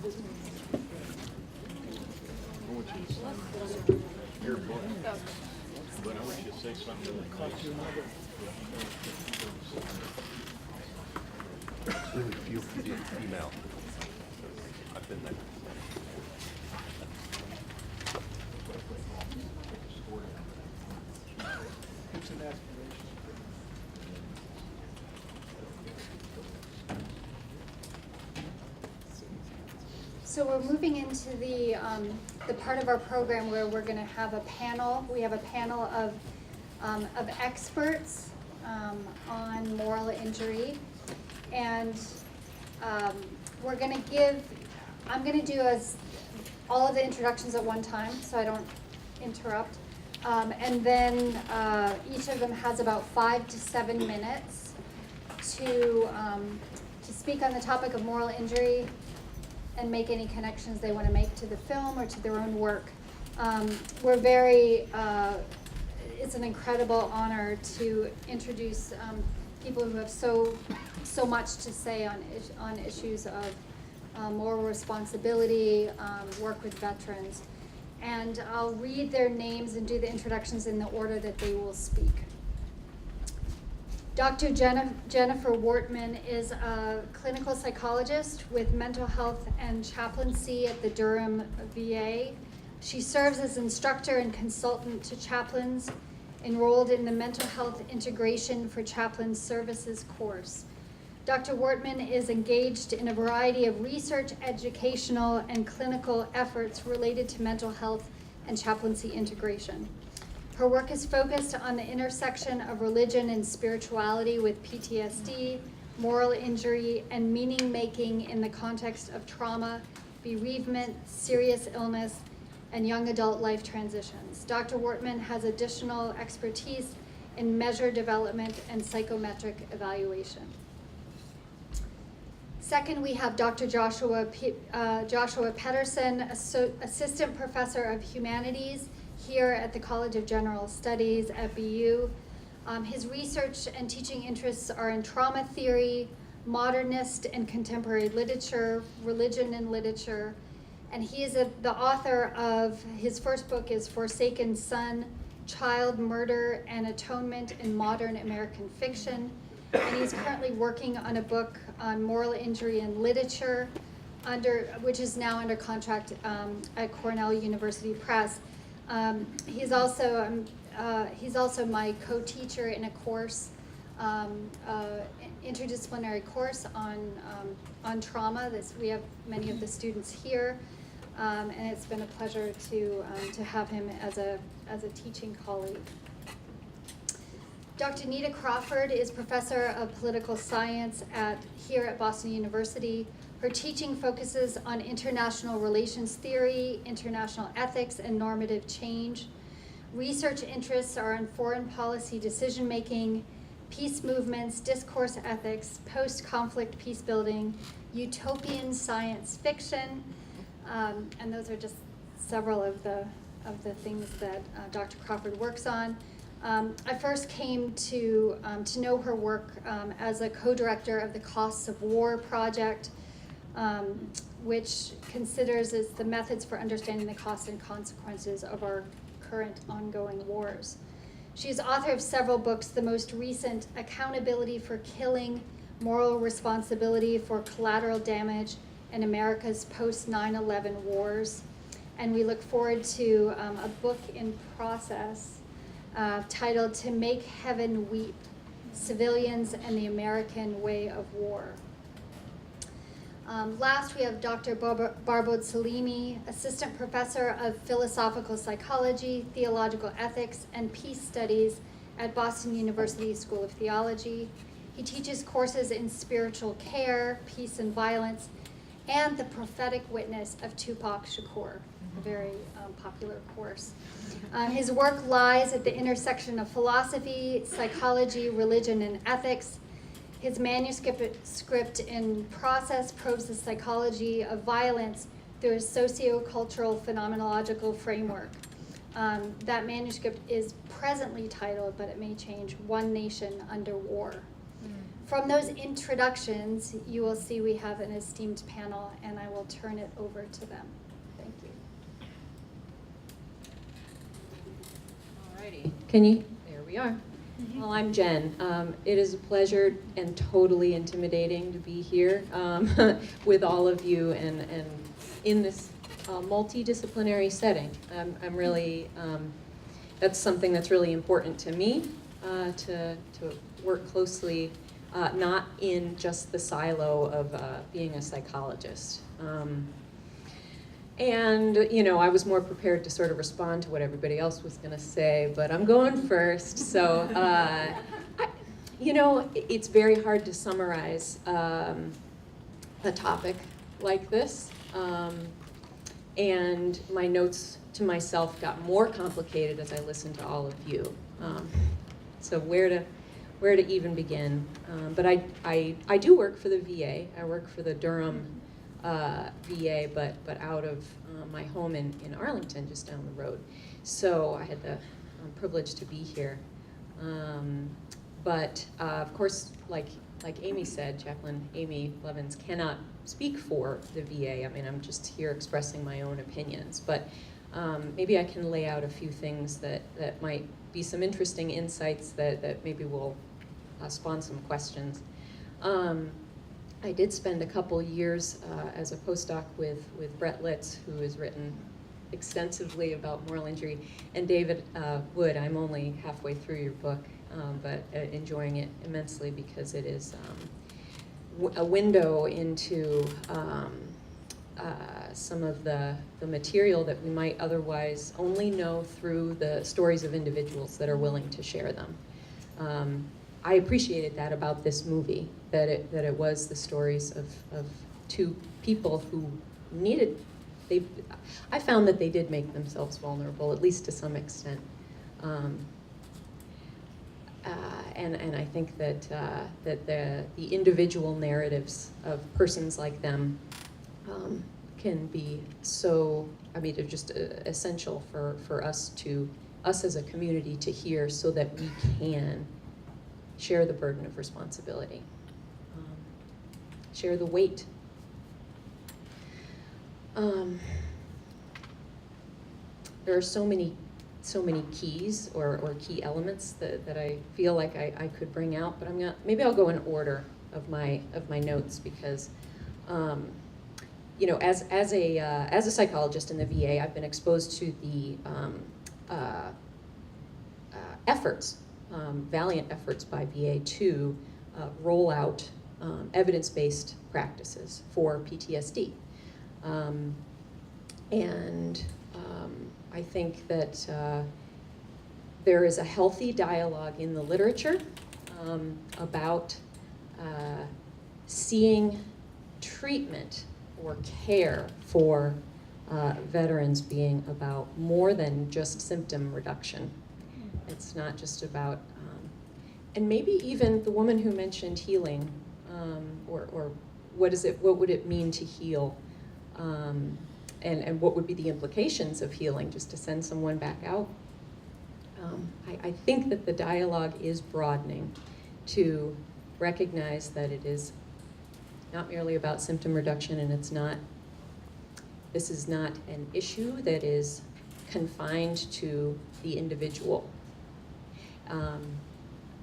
Your book. But I want you to say something that costs you another. Really feel for the email. I've been there. It's an aspiration. So we're moving into the part of our program where we're going to have a panel. We have a panel of experts on moral injury, and we're going to give. I'm going to do all of the introductions at one time, so I don't interrupt. And then each of them has about 5 to 7 minutes to speak on the topic of moral injury and make any connections they want to make to the film or to their own work. We're very, it's an incredible honor to introduce people who have so much to say on issues of moral responsibility, work with veterans. And I'll read their names and do the introductions in the order that they will speak. Dr. Jennifer Wortmann is a clinical psychologist with mental health and chaplaincy at the Durham VA. She serves as instructor and consultant to chaplains enrolled in the Mental Health Integration for Chaplain Services course. Dr. Wortmann is engaged in a variety of research, educational, and clinical efforts related to mental health and chaplaincy integration. Her work is focused on the intersection of religion and spirituality with PTSD, moral injury, and meaning-making in the context of trauma, bereavement, serious illness, and young adult life transitions. Dr. Wortmann has additional expertise in measure development and psychometric evaluation. Second, we have Dr. Joshua Pederson, Assistant Professor of Humanities here at the College of General Studies at BU. His research and teaching interests are in trauma theory, modernist and contemporary literature, religion and literature, and he is the author of, his first book is Forsaken Son, Child Murder and Atonement in Modern American Fiction, and he's currently working on a book on moral injury in literature, which is now under contract at Cornell University Press. He's also my co-teacher in a course, interdisciplinary course on trauma. We have many of the students here, and it's been a pleasure to have him as a teaching colleague. Dr. Neta Crawford is professor of political science here at Boston University. Her teaching focuses on international relations theory, international ethics, and normative change. Research interests are in foreign policy decision-making, peace movements, discourse ethics, post-conflict peace building, utopian science fiction, and those are just several of the things that Dr. Crawford works on. I first came to know her work as a co-director of the Costs of War project, which considers the methods for understanding the costs and consequences of our current ongoing wars. She is author of several books, the most recent, Accountability for Killing, Moral Responsibility for Collateral Damage in America's Post-9/11 Wars. And we look forward to a book in process titled To Make Heaven Weep, Civilians and the American Way of War. Last, we have Dr. Barbod Salimi, Assistant Professor of Philosophical Psychology, Theological Ethics, and Peace Studies at Boston University School of Theology. He teaches courses in spiritual care, peace and violence, and the prophetic witness of Tupac Shakur, a very popular course. His work lies at the intersection of philosophy, psychology, religion, and ethics. His manuscript in process probes the psychology of violence through a socio-cultural phenomenological framework. That manuscript is presently titled, but it may change, One Nation Under War. from those introductions, you will see we have an esteemed panel, and I will turn it over to them. Thank you. Alrighty. Can you? There we are. Well, I'm Jen. It is a pleasure and totally intimidating to be here with all of you and in this multidisciplinary setting. I'm really, that's something that's really important to me, to work closely, not in just the silo of being a psychologist. And, you know, I was more prepared to sort of respond to what everybody else was going to say, but I'm going first. So, you know, it's very hard to summarize a topic like this. And my notes to myself got more complicated as I listened to all of you. So where to even begin? But I do work for the VA. I work for the Durham VA, but out of my home in Arlington, just down the road. So I had the privilege to be here. But of course, like Amy said, Chaplain Amy Levins cannot speak for the VA. I mean, I'm just here expressing my own opinions. But maybe I can lay out a few things that might be some interesting insights that maybe will spawn some questions. I did spend a couple years as a postdoc with Brett Litz, who has written extensively about moral injury, and David Wood. I'm only halfway through your book, but enjoying it immensely because it is a window into some of the material that we might otherwise only know through the stories of individuals that are willing to share them. I appreciated that about this movie, that it was the stories of two people who needed, I found that they did make themselves vulnerable, at least to some extent. And I think that the individual narratives of persons like them can be so, I mean, they're just essential for us as a community to hear, so that we can share the burden of responsibility, share the weight. There are so many keys or key elements that I feel like I could bring out, but maybe I'll go in order of my notes, because you know, as a psychologist in the VA, I've been exposed to the efforts, valiant efforts by VA to roll out evidence-based practices for PTSD. And I think that there is a healthy dialogue in the literature about seeing treatment or care for veterans being about more than just symptom reduction. It's not just about, and maybe even the woman who mentioned healing, or what would it mean to heal, and what would be the implications of healing, just to send someone back out. I think that the dialogue is broadening to recognize that it is not merely about symptom reduction, and this is not an issue that is confined to the individual.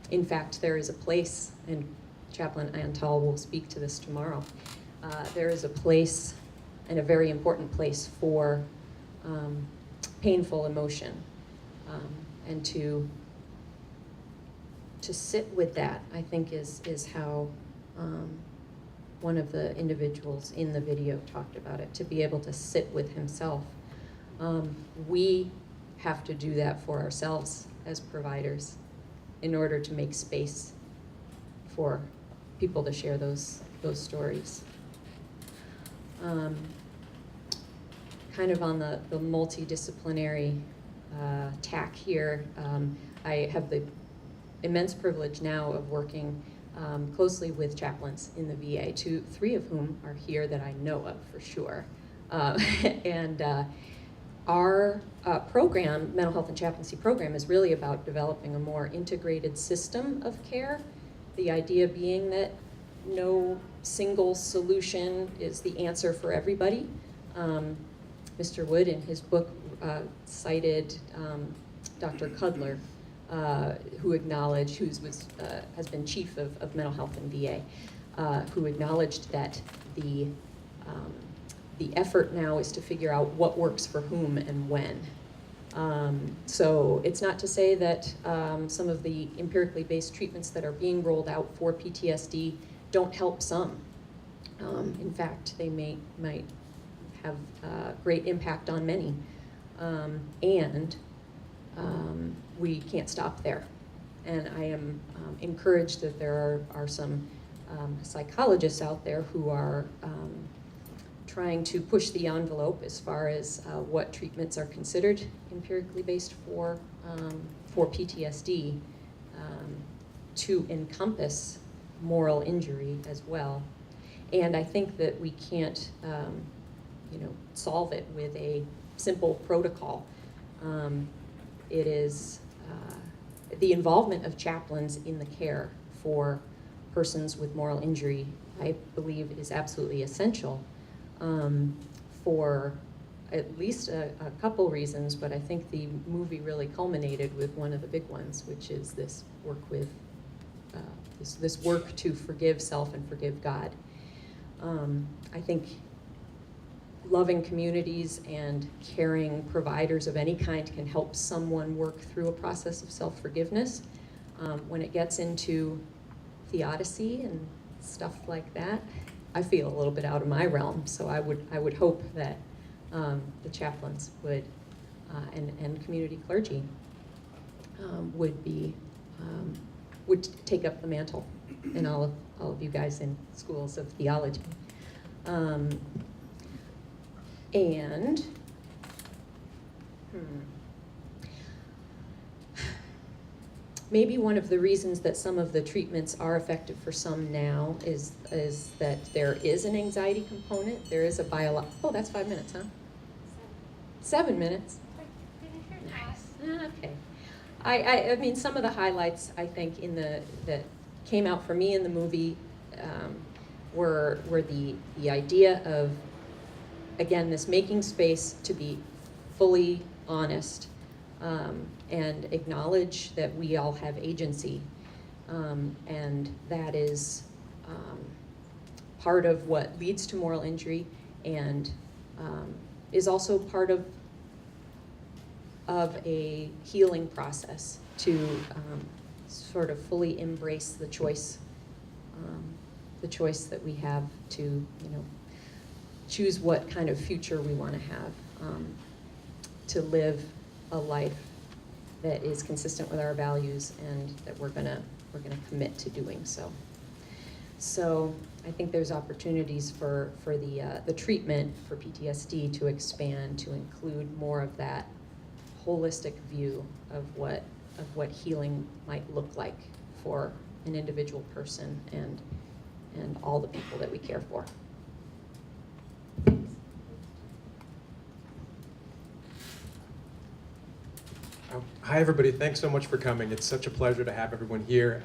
In fact, there is a place, and Chaplain Antal will speak to this tomorrow, there is a place, and a very important place, for painful emotion, and to sit with that, I think is how one of the individuals in the video talked about it, to be able to sit with himself. We have to do that for ourselves as providers in order to make space for people to share those stories. Kind of on the multidisciplinary tack here, I have the immense privilege now of working closely with chaplains in the VA, three of whom are here that I know of for sure. And our program, Mental Health and Chaplaincy program, is really about developing a more integrated system of care. the idea being that no single solution is the answer for everybody. Mr. Wood in his book cited Dr. Cudler, who acknowledged, has been chief of mental health in VA, who acknowledged that the effort now is to figure out what works for whom and when. So it's not to say that some of the empirically based treatments that are being rolled out for PTSD don't help some. In fact, they might have great impact on many. And we can't stop there. And I am encouraged that there are some psychologists out there who are trying to push the envelope as far as what treatments are considered empirically based for PTSD to encompass moral injury as well. And I think that we can't solve it with a simple protocol. It is the involvement of chaplains in the care for persons with moral injury, I believe, is absolutely essential for at least a couple reasons, but I think the movie really culminated with one of the big ones, which is this work with this work to forgive self and forgive God. I think loving communities and caring providers of any kind can help someone work through a process of self-forgiveness. When it gets into theodicy and stuff like that, I feel a little bit out of my realm. So I would hope that the chaplains would and community clergy would take up the mantle, and all of you guys in schools of theology. And maybe one of the reasons that some of the treatments are effective for some now is that there is an anxiety component. There is a oh, that's 5 minutes, huh? 7 minutes. Nice. Okay. I mean, some of the highlights I think that came out for me in the movie were the idea of, again, this making space to be fully honest and acknowledge that we all have agency, and that is part of what leads to moral injury, and is also part of a healing process to sort of fully embrace the choice that we have to, choose what kind of future we want to have, to live a life that is consistent with our values, and that we're gonna commit to doing so. So I think there's opportunities for the treatment for PTSD to expand to include more of that holistic view of what healing might look like for an individual person and all the people that we care for. Hi, everybody. Thanks so much for coming. It's such a pleasure to have everyone here.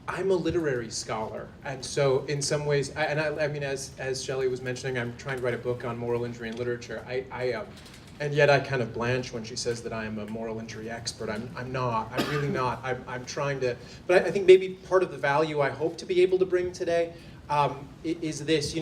I'm a literary scholar, and so in some ways, I mean, as Shelly was mentioning, I'm trying to write a book on moral injury in literature. And yet I kind of blanch when she says that I am a moral injury expert. I'm not. I'm really not. I'm trying to. But I think maybe part of the value I hope to be able to bring today is this.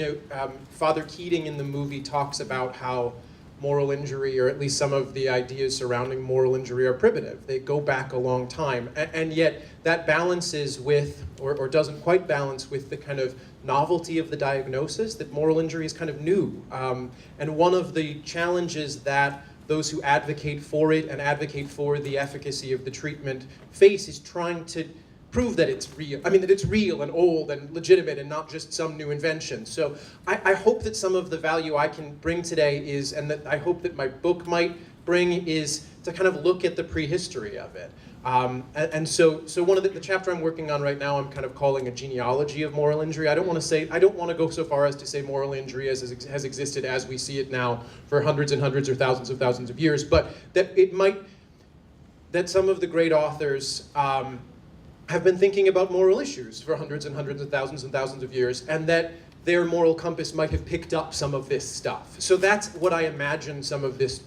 Father Keating in the movie talks about how moral injury, or at least some of the ideas surrounding moral injury, are primitive. They go back a long time, and yet that balances with, or doesn't quite balance with, the kind of novelty of the diagnosis, that moral injury is kind of new. And one of the challenges that those who advocate for it and advocate for the efficacy of the treatment face is trying to prove that it's real. I mean, that it's real and old and legitimate and not just some new invention. So I hope that some of the value I can bring today is, and that I hope that my book might bring, is to kind of look at the prehistory of it. And so one of the chapter I'm working on right now, I'm kind of calling a genealogy of moral injury. I don't want to go so far as to say moral injury has existed as we see it now for hundreds and hundreds or thousands of years, but that some of the great authors have been thinking about moral issues for hundreds and hundreds and thousands of years, and that their moral compass might have picked up some of this stuff. So that's what I imagine some of this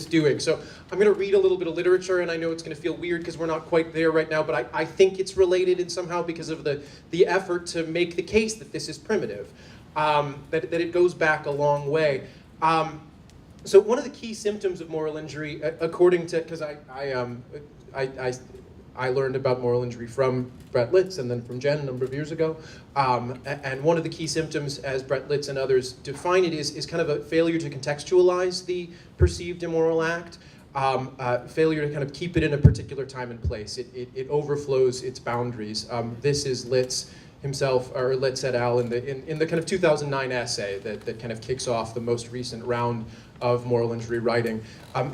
doing. So I'm going to read a little bit of literature, and I know it's going to feel weird because we're not quite there right now, but I think it's related in somehow because of the effort to make the case that this is primitive, that it goes back a long way. So one of the key symptoms of moral injury, according to, because I learned about moral injury from Brett Litz and then from Jen a number of years ago. And one of the key symptoms, as Brett Litz and others define it, is kind of a failure to contextualize the perceived immoral act, failure to kind of keep it in a particular time and place. It overflows its boundaries. This is Litz himself, or Litz et al. in the kind of 2009 essay that kind of kicks off the most recent round of moral injury writing.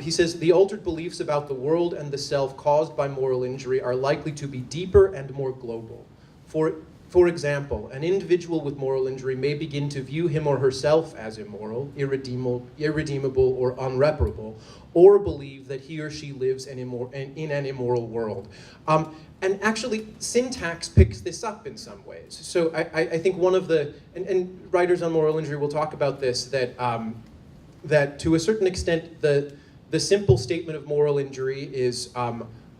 He says, the altered beliefs about the world and the self caused by moral injury are likely to be deeper and more global. For example, an individual with moral injury may begin to view him or herself as immoral, irredeemable, or unreparable, or believe that he or she lives in an immoral world. And actually, syntax picks this up in some ways. So I think one of the, and writers on moral injury will talk about this, that to a certain extent, the simple statement of moral injury is,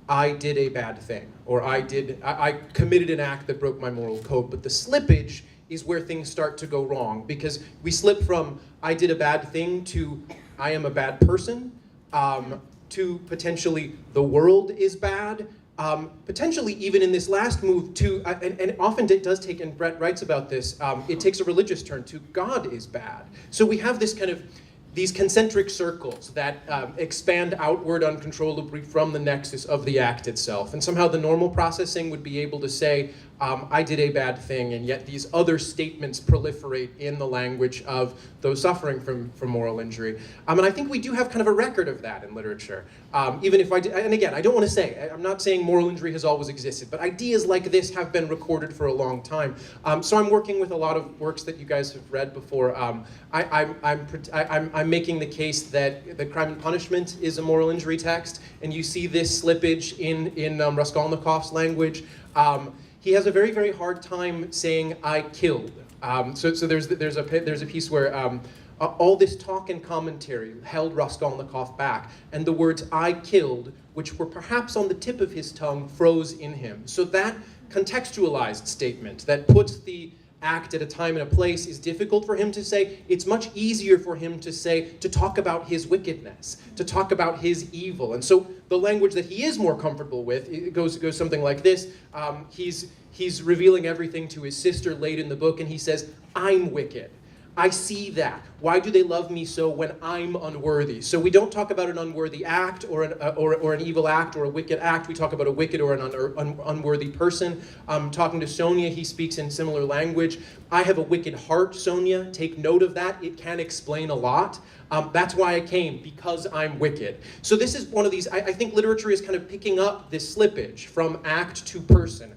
I did a bad thing, or I committed an act that broke my moral code. But the slippage is where things start to go wrong, because we slip from I did a bad thing to I am a bad person, to potentially the world is bad, potentially even in this last move to, and often it does take, and Brett writes about this, it takes a religious turn to God is bad. So we have this kind of, these concentric circles that expand outward uncontrollably from the nexus of the act itself. And somehow the normal processing would be able to say, I did a bad thing, and yet these other statements proliferate in the language of those suffering from moral injury. And I think we do have kind of a record of that in literature. Even if and again, I don't want to say, I'm not saying moral injury has always existed, but ideas like this have been recorded for a long time. So I'm working with a lot of works that you guys have read before. I'm making the case that the Crime and Punishment is a moral injury text, and you see this slippage in Raskolnikov's language. He has a very, very hard time saying "I killed." So there's a piece where all this talk and commentary held Raskolnikov back, and the words "I killed," which were perhaps on the tip of his tongue, froze in him. So that contextualized statement that puts the act at a time and a place is difficult for him to say. It's much easier for him to say, to talk about his wickedness, to talk about his evil. And so the language that he is more comfortable with, it goes something like this. He's revealing everything to his sister late in the book, and he says, I'm wicked. I see that. Why do they love me so when I'm unworthy? So we don't talk about an unworthy act or an evil act or a wicked act. We talk about a wicked or an unworthy person. Talking to Sonia, he speaks in similar language. I have a wicked heart, Sonia. Take note of that. It can explain a lot. That's why I came, because I'm wicked. So this is one of these, I think literature is kind of picking up this slippage from act to person.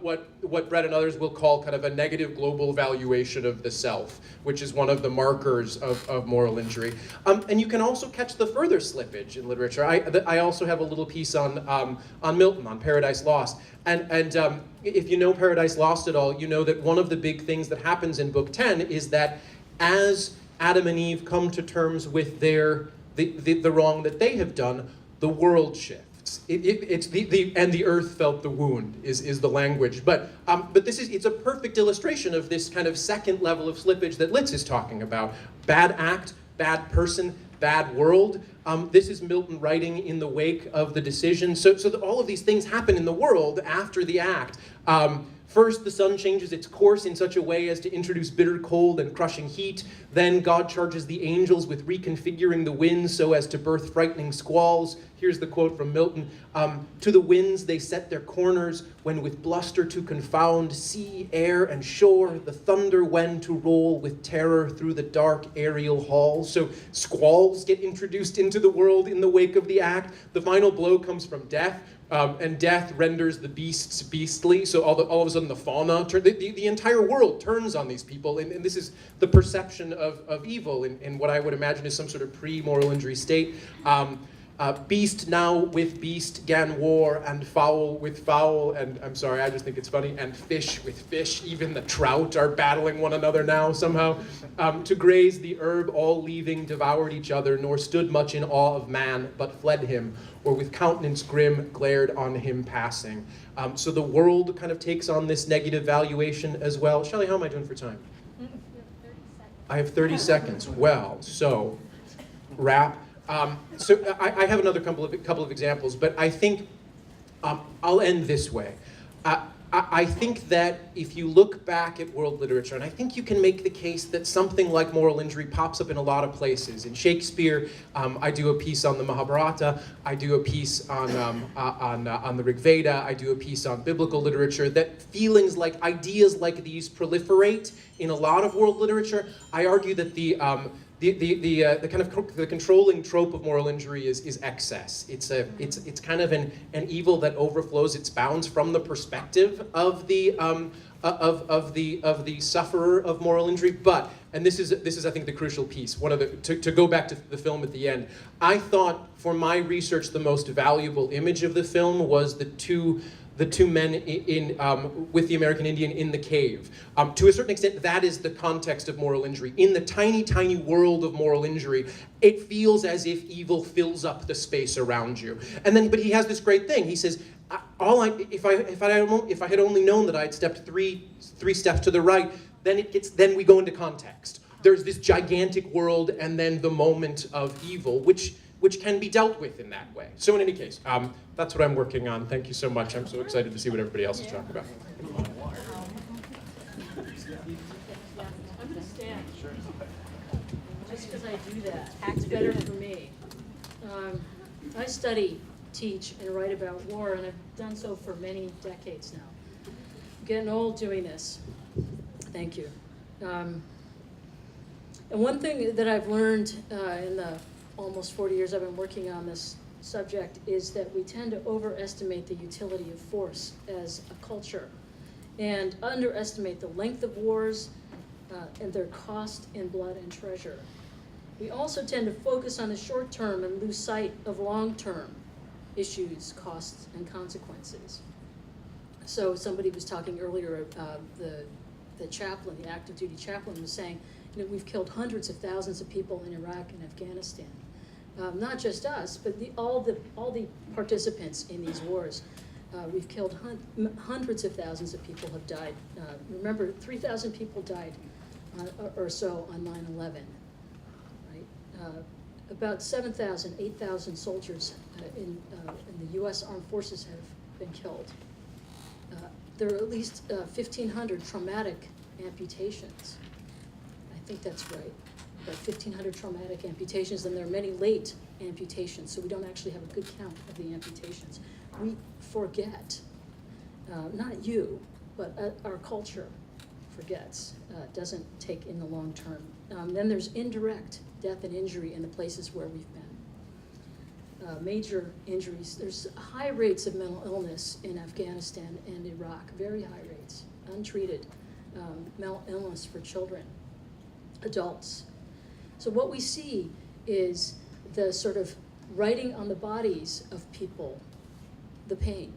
What Brett and others will call kind of a negative global valuation of the self, which is one of the markers of moral injury. And you can also catch the further slippage in literature. I also have a little piece on Milton, on Paradise Lost. And if you know Paradise Lost at all, you know that one of the big things that happens in Book 10 is that as Adam and Eve come to terms with the wrong that they have done, the world shifts. It's and the earth felt the wound is the language, but it's a perfect illustration of this kind of second level of slippage that Litz is talking about. Bad act, bad person, bad world. This is Milton writing in the wake of the decision. So that all of these things happen in the world after the act. First, the sun changes its course in such a way as to introduce bitter cold and crushing heat. Then God charges the angels with reconfiguring the winds so as to birth frightening squalls. Here's the quote from Milton. To the winds they set their corners, when with bluster to confound sea, air, and shore, the thunder when to roll with terror through the dark aerial halls. So squalls get introduced into the world in the wake of the act. The final blow comes from death. And death renders the beasts beastly, so all of a sudden the fauna, the entire world turns on these people, and this is the perception of evil in what I would imagine is some sort of pre-moral injury state. Beast now with beast gan war, and fowl with fowl, and I'm sorry, I just think it's funny, and fish with fish, even the trout are battling one another now somehow. To graze the herb, all leaving, devoured each other, nor stood much in awe of man, but fled him, or with countenance grim glared on him passing. So the world kind of takes on this negative valuation as well. Shelly, how am I doing for time? I have 30 seconds. Well, so wrap. So I have another couple of examples, but I think I'll end this way. I think that if you look back at world literature, and I think you can make the case that something like moral injury pops up in a lot of places. In Shakespeare, I do a piece on the Mahabharata, I do a piece on the Rig Veda, I do a piece on biblical literature, that feelings like ideas like these proliferate in a lot of world literature. I argue that the kind of the controlling trope of moral injury is excess. It's kind of an evil that overflows its bounds from the perspective of the sufferer of moral injury. But, and this is I think the crucial piece. One of the to go back to the film at the end, I thought for my research the most valuable image of the film was the two men with the American Indian in the cave. To a certain extent, that is the context of moral injury. In the tiny, tiny world of moral injury, it feels as if evil fills up the space around you. And then, but he has this great thing. He says, if I had only known that I had stepped three steps to the right, then we go into context. There's this gigantic world, and then the moment of evil, which can be dealt with in that way. So in any case, that's what I'm working on. Thank you so much. I'm so excited to see what everybody else is talking about. I'm gonna stand. Just because I do that. It's better for me. I study, teach, and write about war, and I've done so for many decades now. I'm getting old doing this. Thank you. And one thing that I've learned in the almost 40 years I've been working on this subject is that we tend to overestimate the utility of force as a culture and underestimate the length of wars and their cost in blood and treasure. We also tend to focus on the short term and lose sight of long-term issues, costs, and consequences. So somebody was talking earlier, the chaplain, the active duty chaplain was saying, we've killed hundreds of thousands of people in Iraq and Afghanistan. Not just us, but all the participants in these wars. We've killed hundreds of thousands of people have died. Remember, 3,000 people died or so on 9/11. Right? About 7,000, 8,000 soldiers in the U.S. Armed Forces have been killed. There are at least 1,500 traumatic amputations. I think that's right. About 1,500 traumatic amputations, and there are many late amputations, so we don't actually have a good count of the amputations. We forget, not you, but our culture forgets, doesn't take in the long term. Then there's indirect death and injury in the places where we've been. Major injuries, there's high rates of mental illness in Afghanistan and Iraq, very high rates, untreated mental illness for children, adults. So what we see is the sort of writing on the bodies of people, the pain,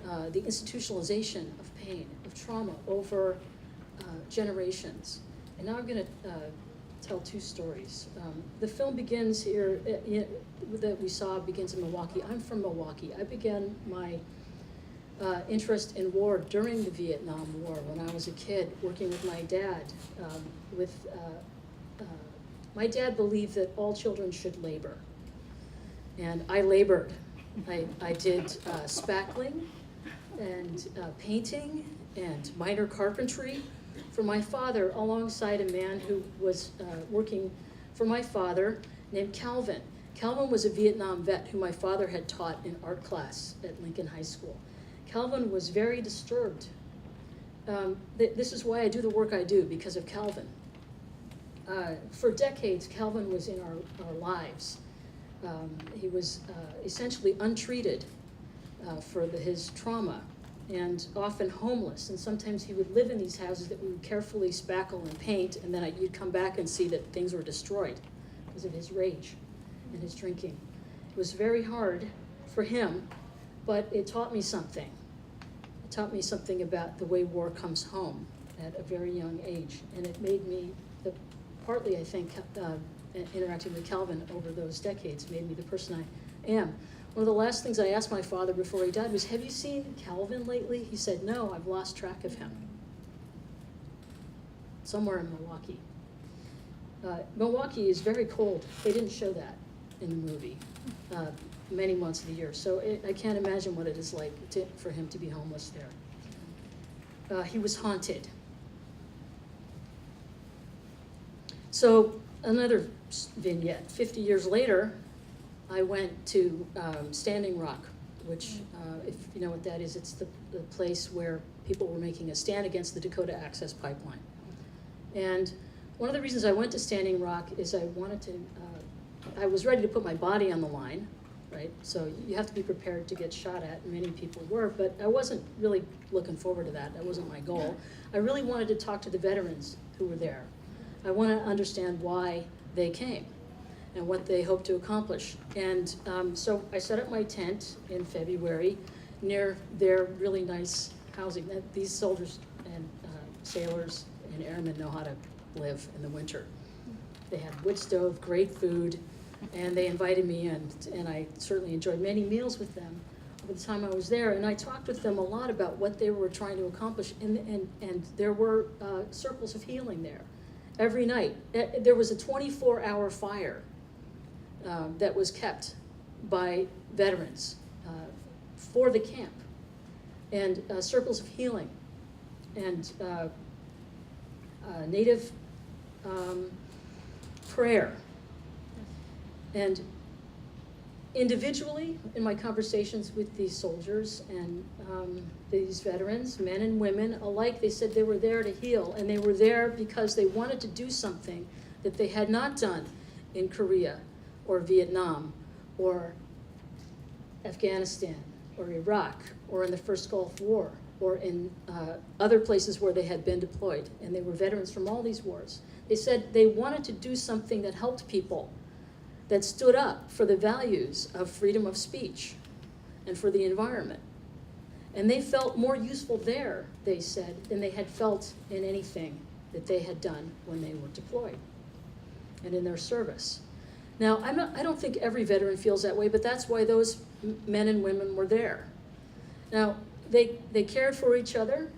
the institutionalization of pain, of trauma over generations. And now I'm going to tell two stories. The film begins here, that we saw begins in Milwaukee. I'm from Milwaukee. I began my interest in war during the Vietnam War when I was a kid, working with my dad. My dad believed that all children should labor, and I labored. I did spackling and painting and minor carpentry for my father, alongside a man who was working for my father named Calvin. Calvin was a Vietnam vet who my father had taught in art class at Lincoln High School. Calvin was very disturbed. This is why I do the work I do, because of Calvin. For decades, Calvin was in our lives. He was essentially untreated for his trauma, and often homeless. And sometimes he would live in these houses that we would carefully spackle and paint, and then you'd come back and see that things were destroyed because of his rage and his drinking. was very hard for him, but it taught me something. It taught me something about the way war comes home at a very young age, and it made me, partly I think, interacting with Calvin over those decades made me the person I am. One of the last things I asked my father before he died was, have you seen Calvin lately? He said, no, I've lost track of him. Somewhere in Milwaukee. Milwaukee is very cold. They didn't show that in the movie many months of the year. So I can't imagine what it is like for him to be homeless there. He was haunted. So another vignette. 50 years later, I went to Standing Rock, which, if you know what that is, it's the place where people were making a stand against the Dakota Access Pipeline. And one of the reasons I went to Standing Rock is I wanted to, I was ready to put my body on the line, right? So you have to be prepared to get shot at, and many people were, but I wasn't really looking forward to that. That wasn't my goal. I really wanted to talk to the veterans who were there. I want to understand why they came and what they hope to accomplish. And so I set up my tent in February near their really nice housing. These soldiers and sailors and airmen know how to live in the winter. They had wood stove, great food, and they invited me in, and I certainly enjoyed many meals with them over the time I was there. And I talked with them a lot about what they were trying to accomplish, and there were circles of healing there. Every night, there was a 24-hour fire that was kept by veterans for the camp, and circles of healing, and native prayer. And individually, in my conversations with these soldiers and these veterans, men and women alike, they said they were there to heal, and they were there because they wanted to do something that they had not done in Korea or Vietnam or Afghanistan or Iraq or in the first Gulf War or in other places where they had been deployed, and they were veterans from all these wars. They said they wanted to do something that helped people, that stood up for the values of freedom of speech and for the environment. And they felt more useful there, they said, than they had felt in anything that they had done when they were deployed and in their service. Now, I don't think every veteran feels that way, but that's why those men and women were there. Now, they cared for each other,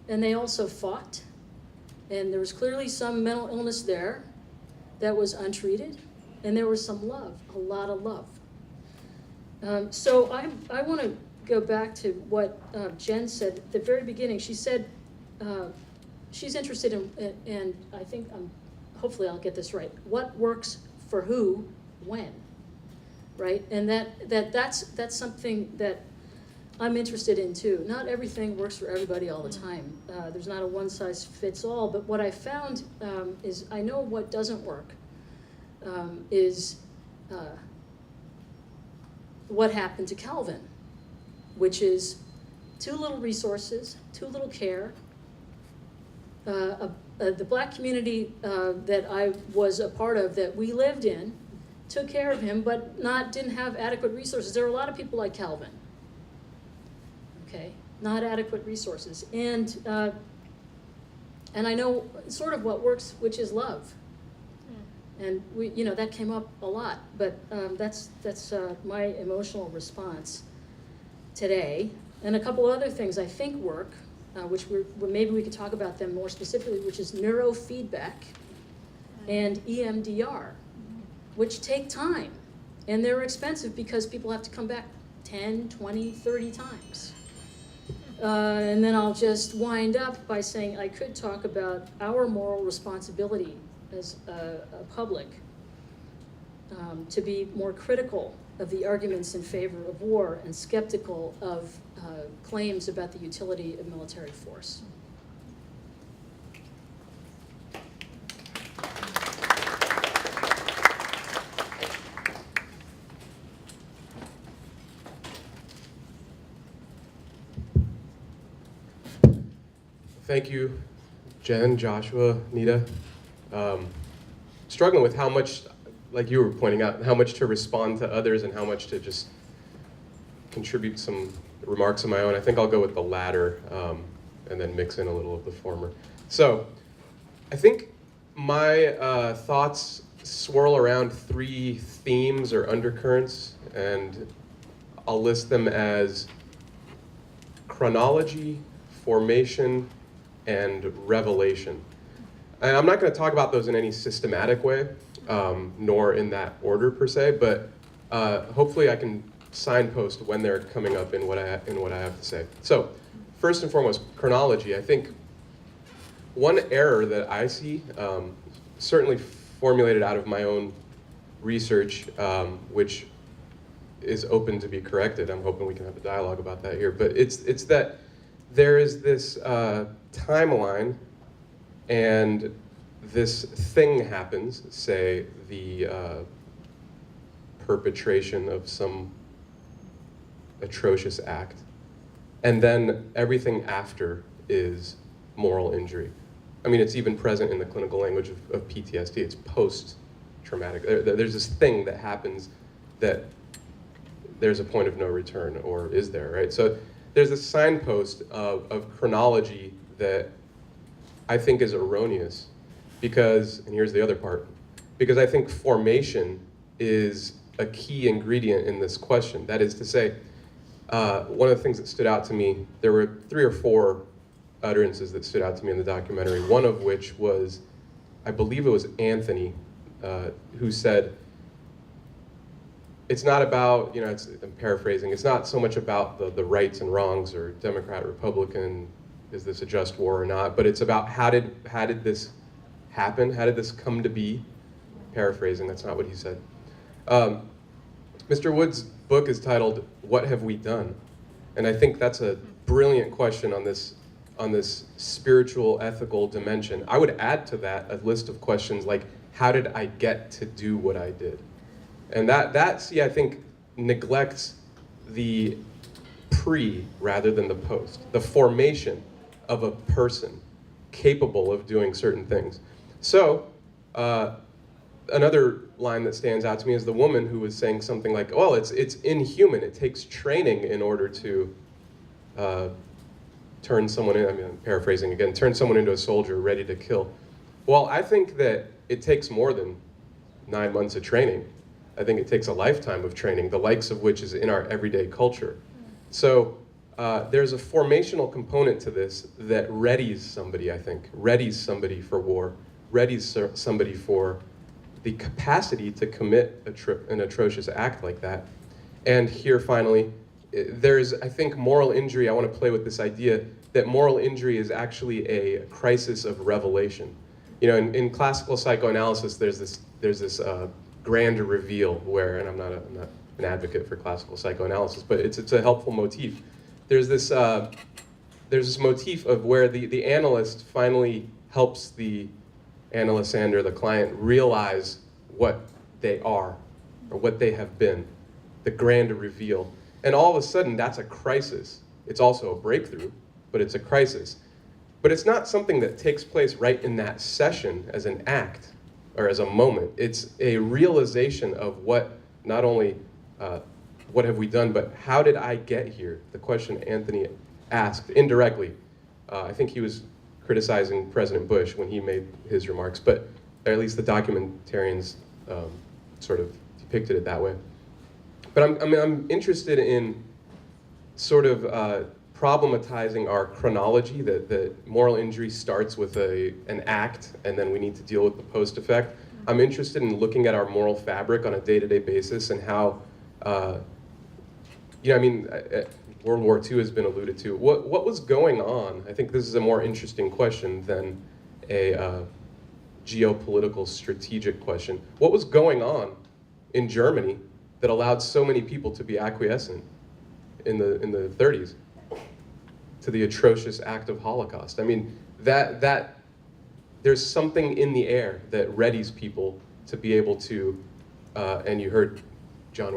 and they also fought, and there was clearly some mental illness there that was untreated, and there was some love, a lot of love. So I want to go back to what Jen said at the very beginning. She said she's interested in, and I think hopefully I'll get this right, what works for who, when, right? And that's something that I'm interested in too. Not everything works for everybody all the time. There's not a one size fits all, but what I found is I know what doesn't work is what happened to Calvin, which is too little resources, too little care. The black community that I was a part of, that we lived in, took care of him, but didn't have adequate resources. There are a lot of people like Calvin, okay, not adequate resources. And I know sort of what works, which is love. And that came up a lot, but that's my emotional response today. And a couple other things I think work, which maybe we could talk about them more specifically, which is neurofeedback and EMDR, which take time. And they're expensive because people have to come back 10, 20, 30 times. And then I'll just wind up by saying I could talk about our moral responsibility as a public to be more critical of the arguments in favor of war and skeptical of claims about the utility of military force. Thank you, Jen, Joshua, Neta. Struggling with how much like you were pointing out, how much to respond to others and how much to just contribute some remarks of my own. I think I'll go with the latter and then mix in a little of the former. So I think my thoughts swirl around three themes or undercurrents, and I'll list them as chronology, formation, and revelation. And I'm not going to talk about those in any systematic way, nor in that order per se, but hopefully I can signpost when they're coming up in what I have to say. So, first and foremost, chronology. I think one error that I see, certainly formulated out of my own research, which is open to be corrected. I'm hoping we can have a dialogue about that here. But it's that there is this timeline, and this thing happens, say the perpetration of some atrocious act, and then everything after is moral injury. I mean, it's even present in the clinical language of PTSD. It's post-traumatic. There's this thing that happens that there's a point of no return, or is there, right? So there's a signpost of chronology that I think is erroneous because, and here's the other part, because I think formation is a key ingredient in this question. That is to say, one of the things that stood out to me, there were 3 or 4 utterances that stood out to me in the documentary, one of which was, I believe it was Anthony, who said, it's not about, I'm paraphrasing, it's not so much about the rights and wrongs or Democrat, Republican, is this a just war or not, but it's about how did this happen? How did this come to be? Paraphrasing, that's not what he said. Mr. Wood's book is titled, What Have We Done? And I think that's a brilliant question on this spiritual, ethical dimension. I would add to that a list of questions like, how did I get to do what I did? And that I think, neglects the pre rather than the post, the formation of a person capable of doing certain things. So, another line that stands out to me is the woman who was saying something like, well, it's inhuman. It takes training in order to turn someone in, I'm paraphrasing again, turn someone into a soldier ready to kill. Well, I think that it takes more than 9 months of training. I think it takes a lifetime of training, the likes of which is in our everyday culture. So there's a formational component to this that readies somebody, I think, readies somebody for war, readies somebody for the capacity to commit an atrocious act like that. And here, finally, there's, I think, moral injury. I want to play with this idea that moral injury is actually a crisis of revelation. In classical psychoanalysis, there's this grand reveal where, and I'm not an advocate for classical psychoanalysis, but it's a helpful motif. There's this motif of where the analyst finally helps the analysander, the client, realize what they are or what they have been, the grand reveal. And all of a sudden, that's a crisis. It's also a breakthrough, but it's a crisis. But it's not something that takes place right in that session as an act or as a moment. It's a realization of what, not only what have we done, but how did I get here? The question Anthony asked indirectly. I think he was criticizing President Bush when he made his remarks, but or at least the documentarians sort of depicted it that way. But I'm interested in sort of problematizing our chronology, that moral injury starts with an act, and then we need to deal with the post effect. I'm interested in looking at our moral fabric on a day-to-day basis and how, World War II has been alluded to. What was going on? I think this is a more interesting question than a geopolitical strategic question. What was going on in Germany that allowed so many people to be acquiescent in the 30s to the atrocious act of Holocaust? I mean, that there's something in the air that readies people to be able to, and you heard John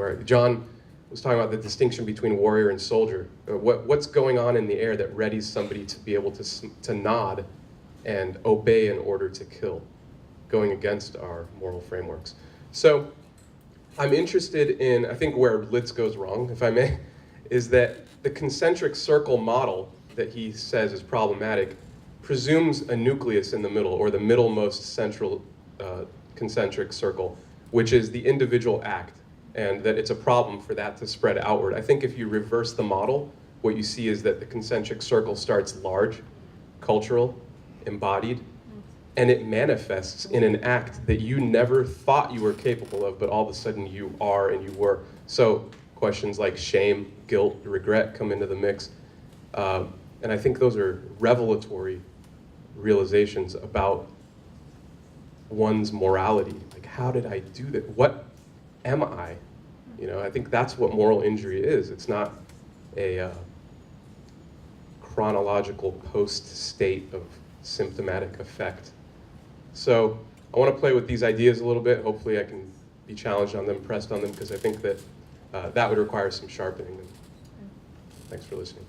was talking about the distinction between warrior and soldier. What's going on in the air that readies somebody to be able to nod and obey in order to kill, going against our moral frameworks. So I'm interested in, I think where Litz goes wrong, if I may, is that the concentric circle model that he says is problematic presumes a nucleus in the middle, or the middlemost central concentric circle, which is the individual act, and that it's a problem for that to spread outward. I think if you reverse the model, what you see is that the concentric circle starts large, cultural, embodied, and it manifests in an act that you never thought you were capable of, but all of a sudden you are and you were. So questions like shame, guilt, regret come into the mix. And I think those are revelatory realizations about one's morality. Like, how did I do that? What am I? You know, I think that's what moral injury is. It's not a chronological post-state of symptomatic effect. So I want to play with these ideas a little bit. Hopefully I can be challenged on them, pressed on them, because I think that that would require some sharpening. Thanks for listening.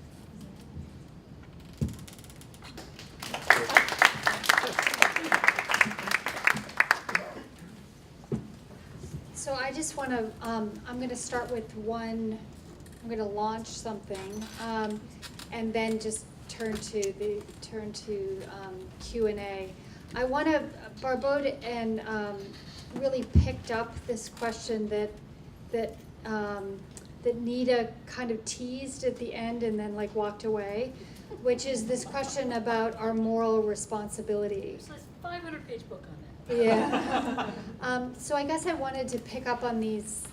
So I just want to, I'm going to start with one, I'm going to launch something, and then just turn to Q&A. I want to, Barbod and really picked up this question that Neta kind of teased at the end and then like walked away, which is this question about our moral responsibility. There's a 500-page book on that. Yeah. So I guess I wanted to pick up on these,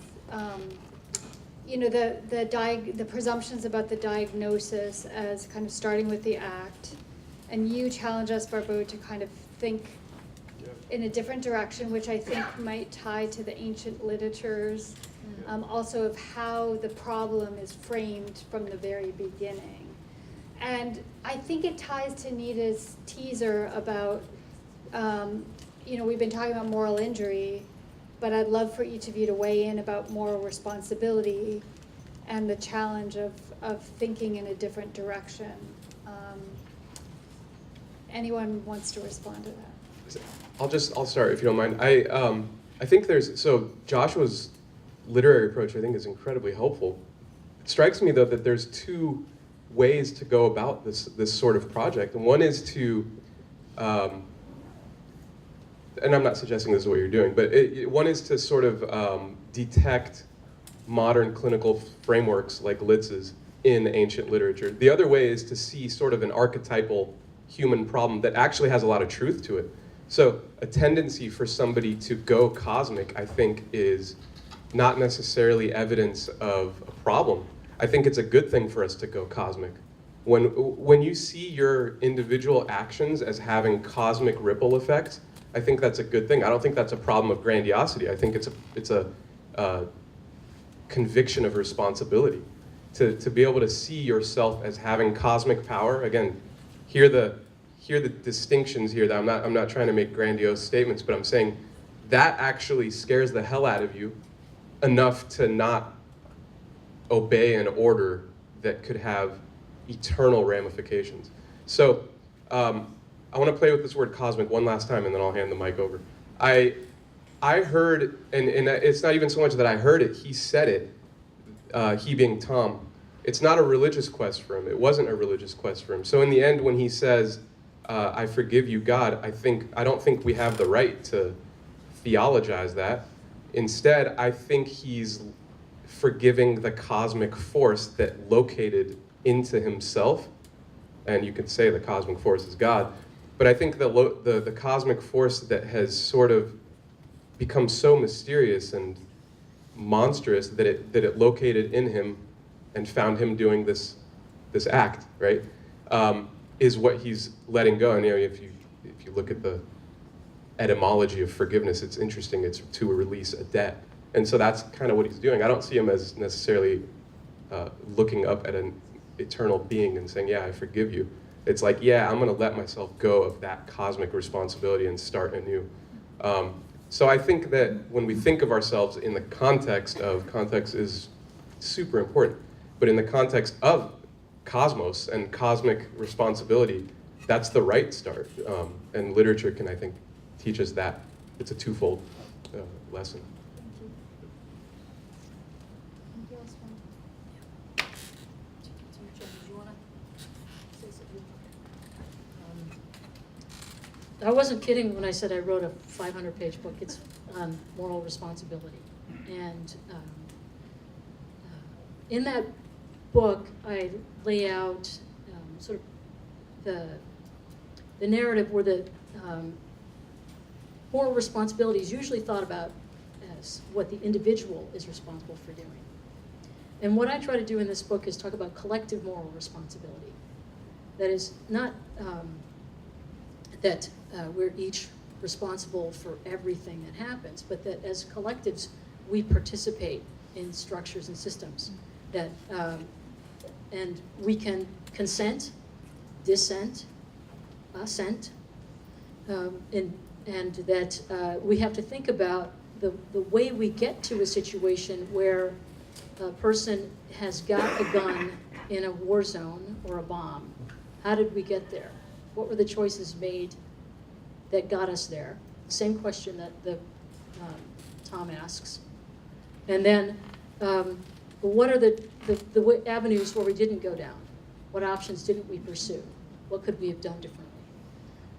you know, the presumptions about the diagnosis as kind of starting with the act, and you challenge us, Barbod, to kind of think in a different direction, which I think might tie to the ancient literatures, also of how the problem is framed from the very beginning. And I think it ties to Neta's teaser about, you know, we've been talking about moral injury, but I'd love for each of you to weigh in about moral responsibility and the challenge of thinking in a different direction. Anyone wants to respond to that? I'll start if you don't mind. I think so Joshua's literary approach I think is incredibly helpful. It strikes me though that there's two ways to go about this sort of project, and one is to and I'm not suggesting this is what you're doing, but one is to sort of detect modern clinical frameworks like Litz's in ancient literature. The other way is to see sort of an archetypal human problem that actually has a lot of truth to it. So a tendency for somebody to go cosmic, I think, is not necessarily evidence of a problem. I think it's a good thing for us to go cosmic. When you see your individual actions as having cosmic ripple effects, I think that's a good thing. I don't think that's a problem of grandiosity. I think it's a conviction of responsibility to be able to see yourself as having cosmic power. Again, hear the distinctions here. That I'm not trying to make grandiose statements, but I'm saying that actually scares the hell out of you enough to not obey an order that could have eternal ramifications. So I want to play with this word cosmic one last time, and then I'll hand the mic over. I heard, and it's not even so much that I heard it, he said it, he being Tom. It's not a religious quest for him. It wasn't a religious quest for him. So in the end, when he says, I forgive you, God, I don't think we have the right to theologize that. Instead, I think he's forgiving the cosmic force that located into himself, and you could say the cosmic force is God, but I think the cosmic force that has sort of become so mysterious and monstrous that it located in him and found him doing this act, right, is what he's letting go. And you know, if you look at the etymology of forgiveness, it's interesting. It's to release a debt, and so that's kind of what he's doing. I don't see him as necessarily looking up at an eternal being and saying, "Yeah, I forgive you." It's like, "Yeah, I'm going to let myself go of that cosmic responsibility and start anew." So I think that when we think of ourselves in the context is super important, but in the context of cosmos and cosmic responsibility, that's the right start. And literature can, I think, teach us that. It's a twofold lesson. I wasn't kidding when I said I wrote a 500-page book. It's on moral responsibility. And in that book, I lay out sort of the narrative where the moral responsibility is usually thought about as what the individual is responsible for doing. And what I try to do in this book is talk about collective moral responsibility. That is not that we're each responsible for everything that happens, but that as collectives, we participate in structures and systems that, and we can consent, dissent, assent, and that we have to think about the way we get to a situation where a person has got a gun in a war zone or a bomb. How did we get there? What were the choices made that got us there? Same question that Tom asks. And then, what are the avenues where we didn't go down? What options didn't we pursue? What could we have done differently?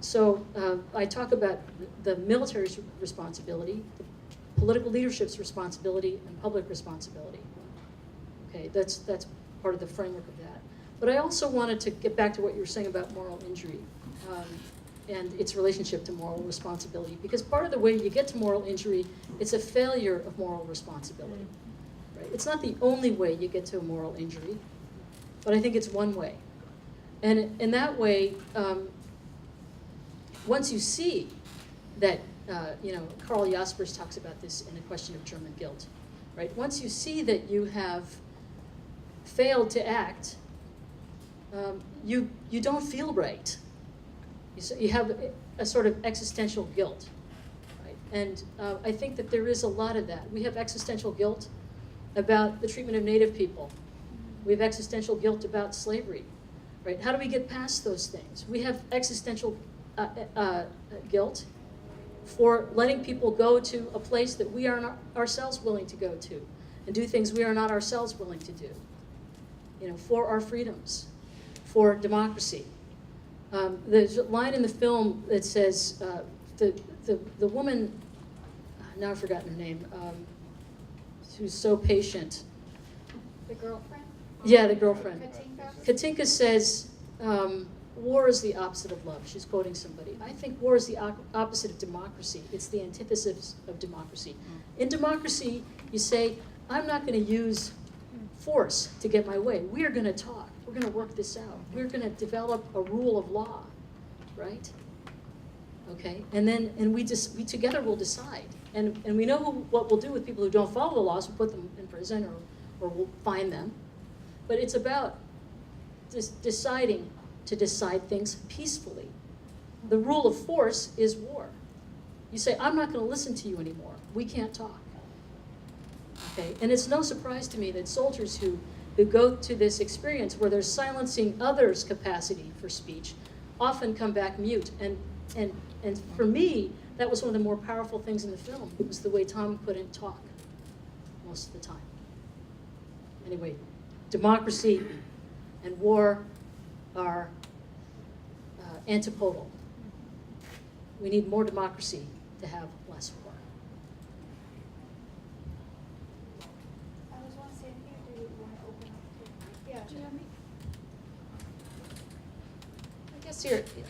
So I talk about the military's responsibility, the political leadership's responsibility, and public responsibility. Okay, that's part of the framework of that. But I also wanted to get back to what you were saying about moral injury and its relationship to moral responsibility. Because part of the way you get to moral injury, it's a failure of moral responsibility. Right? It's not the only way you get to a moral injury, but I think it's one way. And in that way, once you see that, Karl Jaspers talks about this in A Question of German Guilt, right? Once you see that you have failed to act, you don't feel right. You have a sort of existential guilt, right? And I think that there is a lot of that. We have existential guilt about the treatment of Native people. We have existential guilt about slavery, right? How do we get past those things? We have existential guilt for letting people go to a place that we are not ourselves willing to go to and do things we are not ourselves willing to do, for our freedoms, for democracy. There's a line in the film that says, the woman, now I've forgotten her name, who's so patient. The girlfriend? Yeah, the girlfriend. Katinka? Katinka says, war is the opposite of love. She's quoting somebody. I think war is the opposite of democracy. It's the antithesis of democracy. In democracy, you say, I'm not going to use force to get my way. We are going to talk. We're going to work this out. We're going to develop a rule of law, right? Okay, and we together will decide. And we know what we'll do with people who don't follow the laws. We'll put them in prison or we'll fine them. But it's about deciding to decide things peacefully. The rule of force is war. You say, I'm not going to listen to you anymore. We can't talk. Okay, and it's no surprise to me that soldiers who go to this experience where they're silencing others' capacity for speech often come back mute. And for me, that was one of the more powerful things in the film. It was the way Tom couldn't talk most of the time. Anyway, democracy and war are antipodal. We need more democracy to have less war. I was want to say anything, or do you want to open up to? Yeah, do you have me? I guess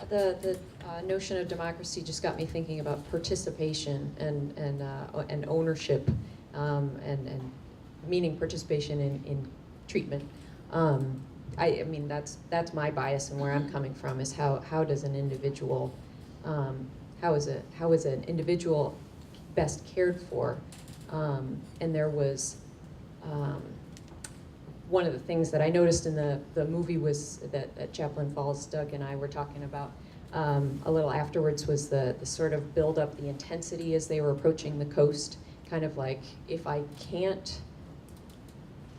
the notion of democracy just got me thinking about participation and ownership, and meaning participation in treatment. I mean that's my bias and where I'm coming from is how does an individual how is an individual best cared for, and there was one of the things that I noticed in the movie was that Chaplain Falls, Doug and I were talking about a little afterwards was the sort of build up, the intensity as they were approaching the coast, kind of like if I can't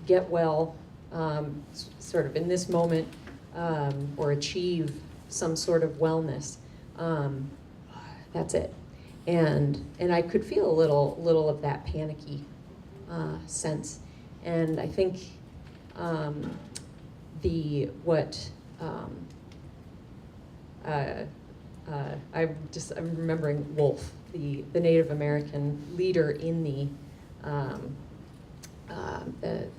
get well sort of in this moment or achieve some sort of wellness, that's it. And I could feel a little of that panicky sense. And I think I'm remembering Wolf, the Native American leader in the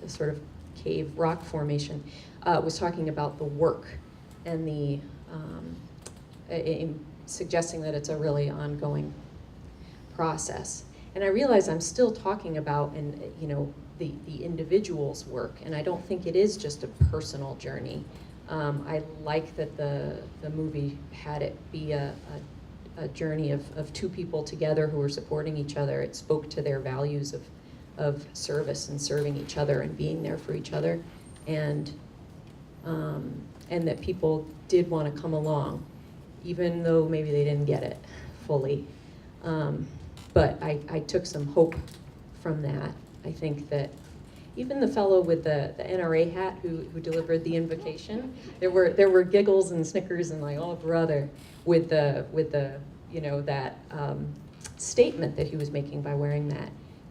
sort of cave rock formation, was talking about the work and the in suggesting that it's a really ongoing process. And I realize I'm still talking about the individual's work, and I don't think it is just a personal journey. I like that the movie had it be a journey of two people together who are supporting each other. It spoke to their values of service and serving each other and being there for each other, and that people did want to come along, even though maybe they didn't get it fully. But I took some hope from that. I think that even the fellow with the NRA hat who delivered the invocation, there were giggles and snickers and like, oh brother, with the that statement that he was making by wearing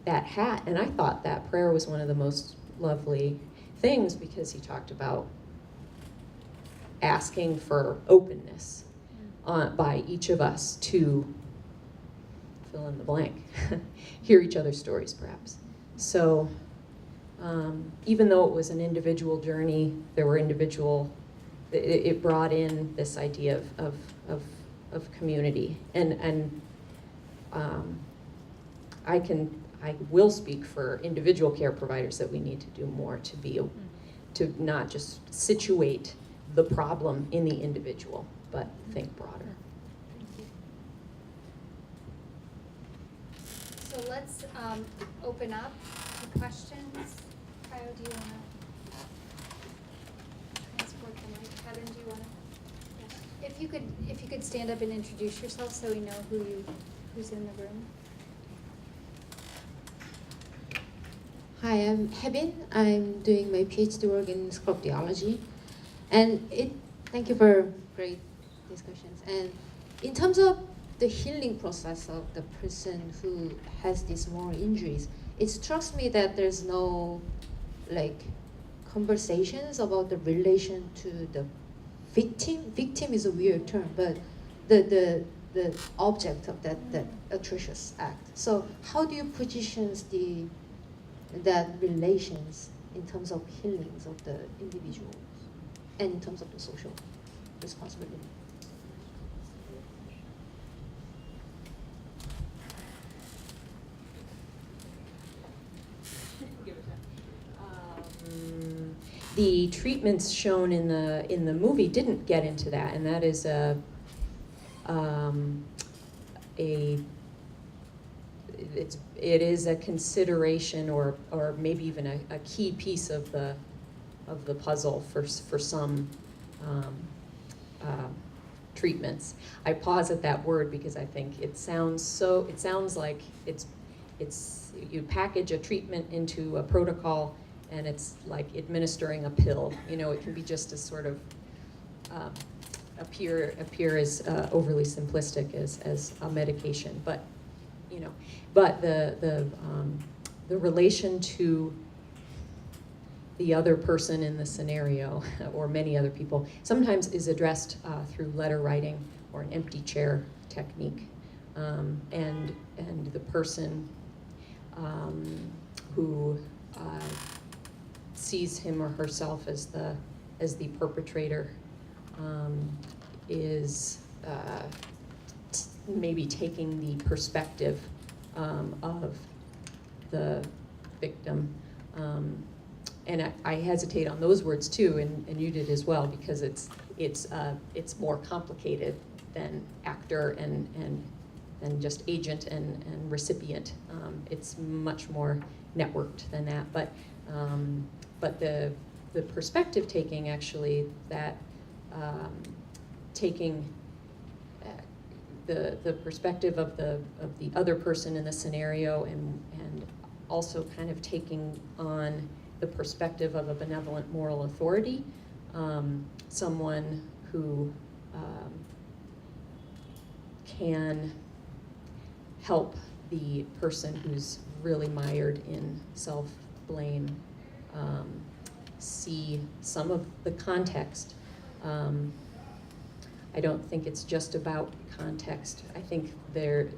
that hat. And I thought that prayer was one of the most lovely things, because he talked about asking for openness by each of us to fill in the blank, hear each other's stories perhaps. So even though it was an individual journey, there were it brought in this idea of community. And I will speak for individual care providers that we need to do more to not just situate the problem in the individual, but think broader. So let's open up to questions. Kyle, do you want to transport the mic? Kevin, do you want to? If you could stand up and introduce yourself so we know who's in the room. Hi, I'm Hebin. I'm doing my PhD work in Theology, and thank you for great discussions. And in terms of the healing process of the person who has these moral injuries, it strikes me that there's no conversations about the relation to the victim. Victim is a weird term, but the object of that atrocious act. So how do you position that relations in terms of healings of the individuals and in terms of the social responsibility? The treatments shown in the movie didn't get into that, and that is it is a consideration or maybe even a key piece of the puzzle for some treatments. I pause at that word because I think it sounds like it's you package a treatment into a protocol, and it's like administering a pill. It can be just as sort of appear as overly simplistic as a medication, but the relation to the other person in the scenario, or many other people, sometimes is addressed through letter writing or an empty chair technique, and the person who sees him or herself as the perpetrator is maybe taking the perspective of the victim. And I hesitate on those words too, and you did as well, because it's more complicated than actor and just agent and recipient. It's much more networked than that. But the perspective taking, actually, that taking the perspective of the other person in the scenario, and also kind of taking on the perspective of a benevolent moral authority, someone who can help the person who's really mired in self-blame see some of the context. I don't think it's just about context. I think there's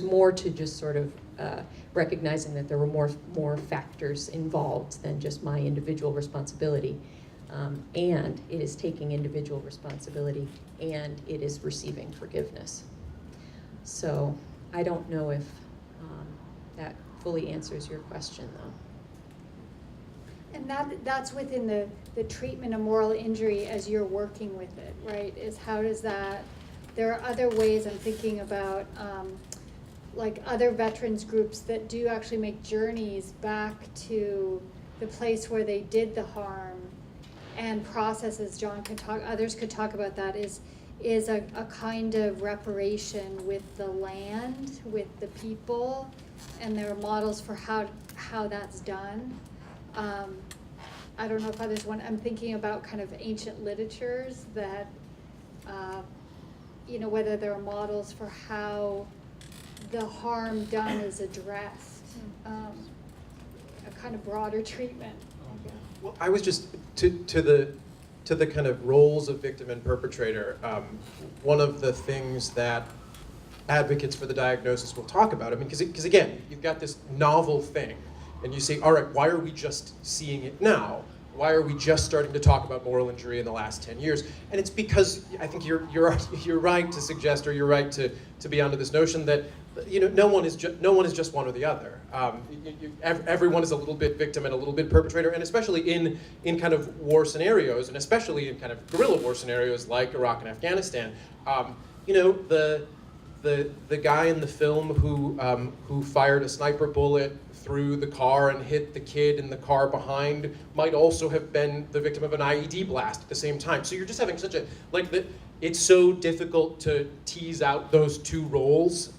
more to just sort of recognizing that there were more factors involved than just my individual responsibility. And it is taking individual responsibility, and it is receiving forgiveness. So I don't know if that fully answers your question, though. And that's within the treatment of moral injury as you're working with it, right? Is how does that, there are other ways I'm thinking about, like other veterans groups that do actually make journeys back to the place where they did the harm, and processes, John could talk, others could talk about that, is a kind of reparation with the land, with the people, and there are models for how that's done. I don't know if others want, I'm thinking about kind of ancient literatures that, whether there are models for how the harm done is addressed, a kind of broader treatment. Well, I was just, to the kind of roles of victim and perpetrator, one of the things that advocates for the diagnosis will talk about, I mean, because again, you've got this novel thing, and you say, all right, why are we just seeing it now? Why are we just starting to talk about moral injury in the last 10 years? And it's because I think you're right to suggest, or you're right to be onto this notion that no one is just one or the other. Everyone is a little bit victim and a little bit perpetrator, and especially in kind of war scenarios, and especially in kind of guerrilla war scenarios like Iraq and Afghanistan. The guy in the film who fired a sniper bullet through the car and hit the kid in the car behind might also have been the victim of an IED blast at the same time. So you're just having such a, it's so difficult to tease out those two roles.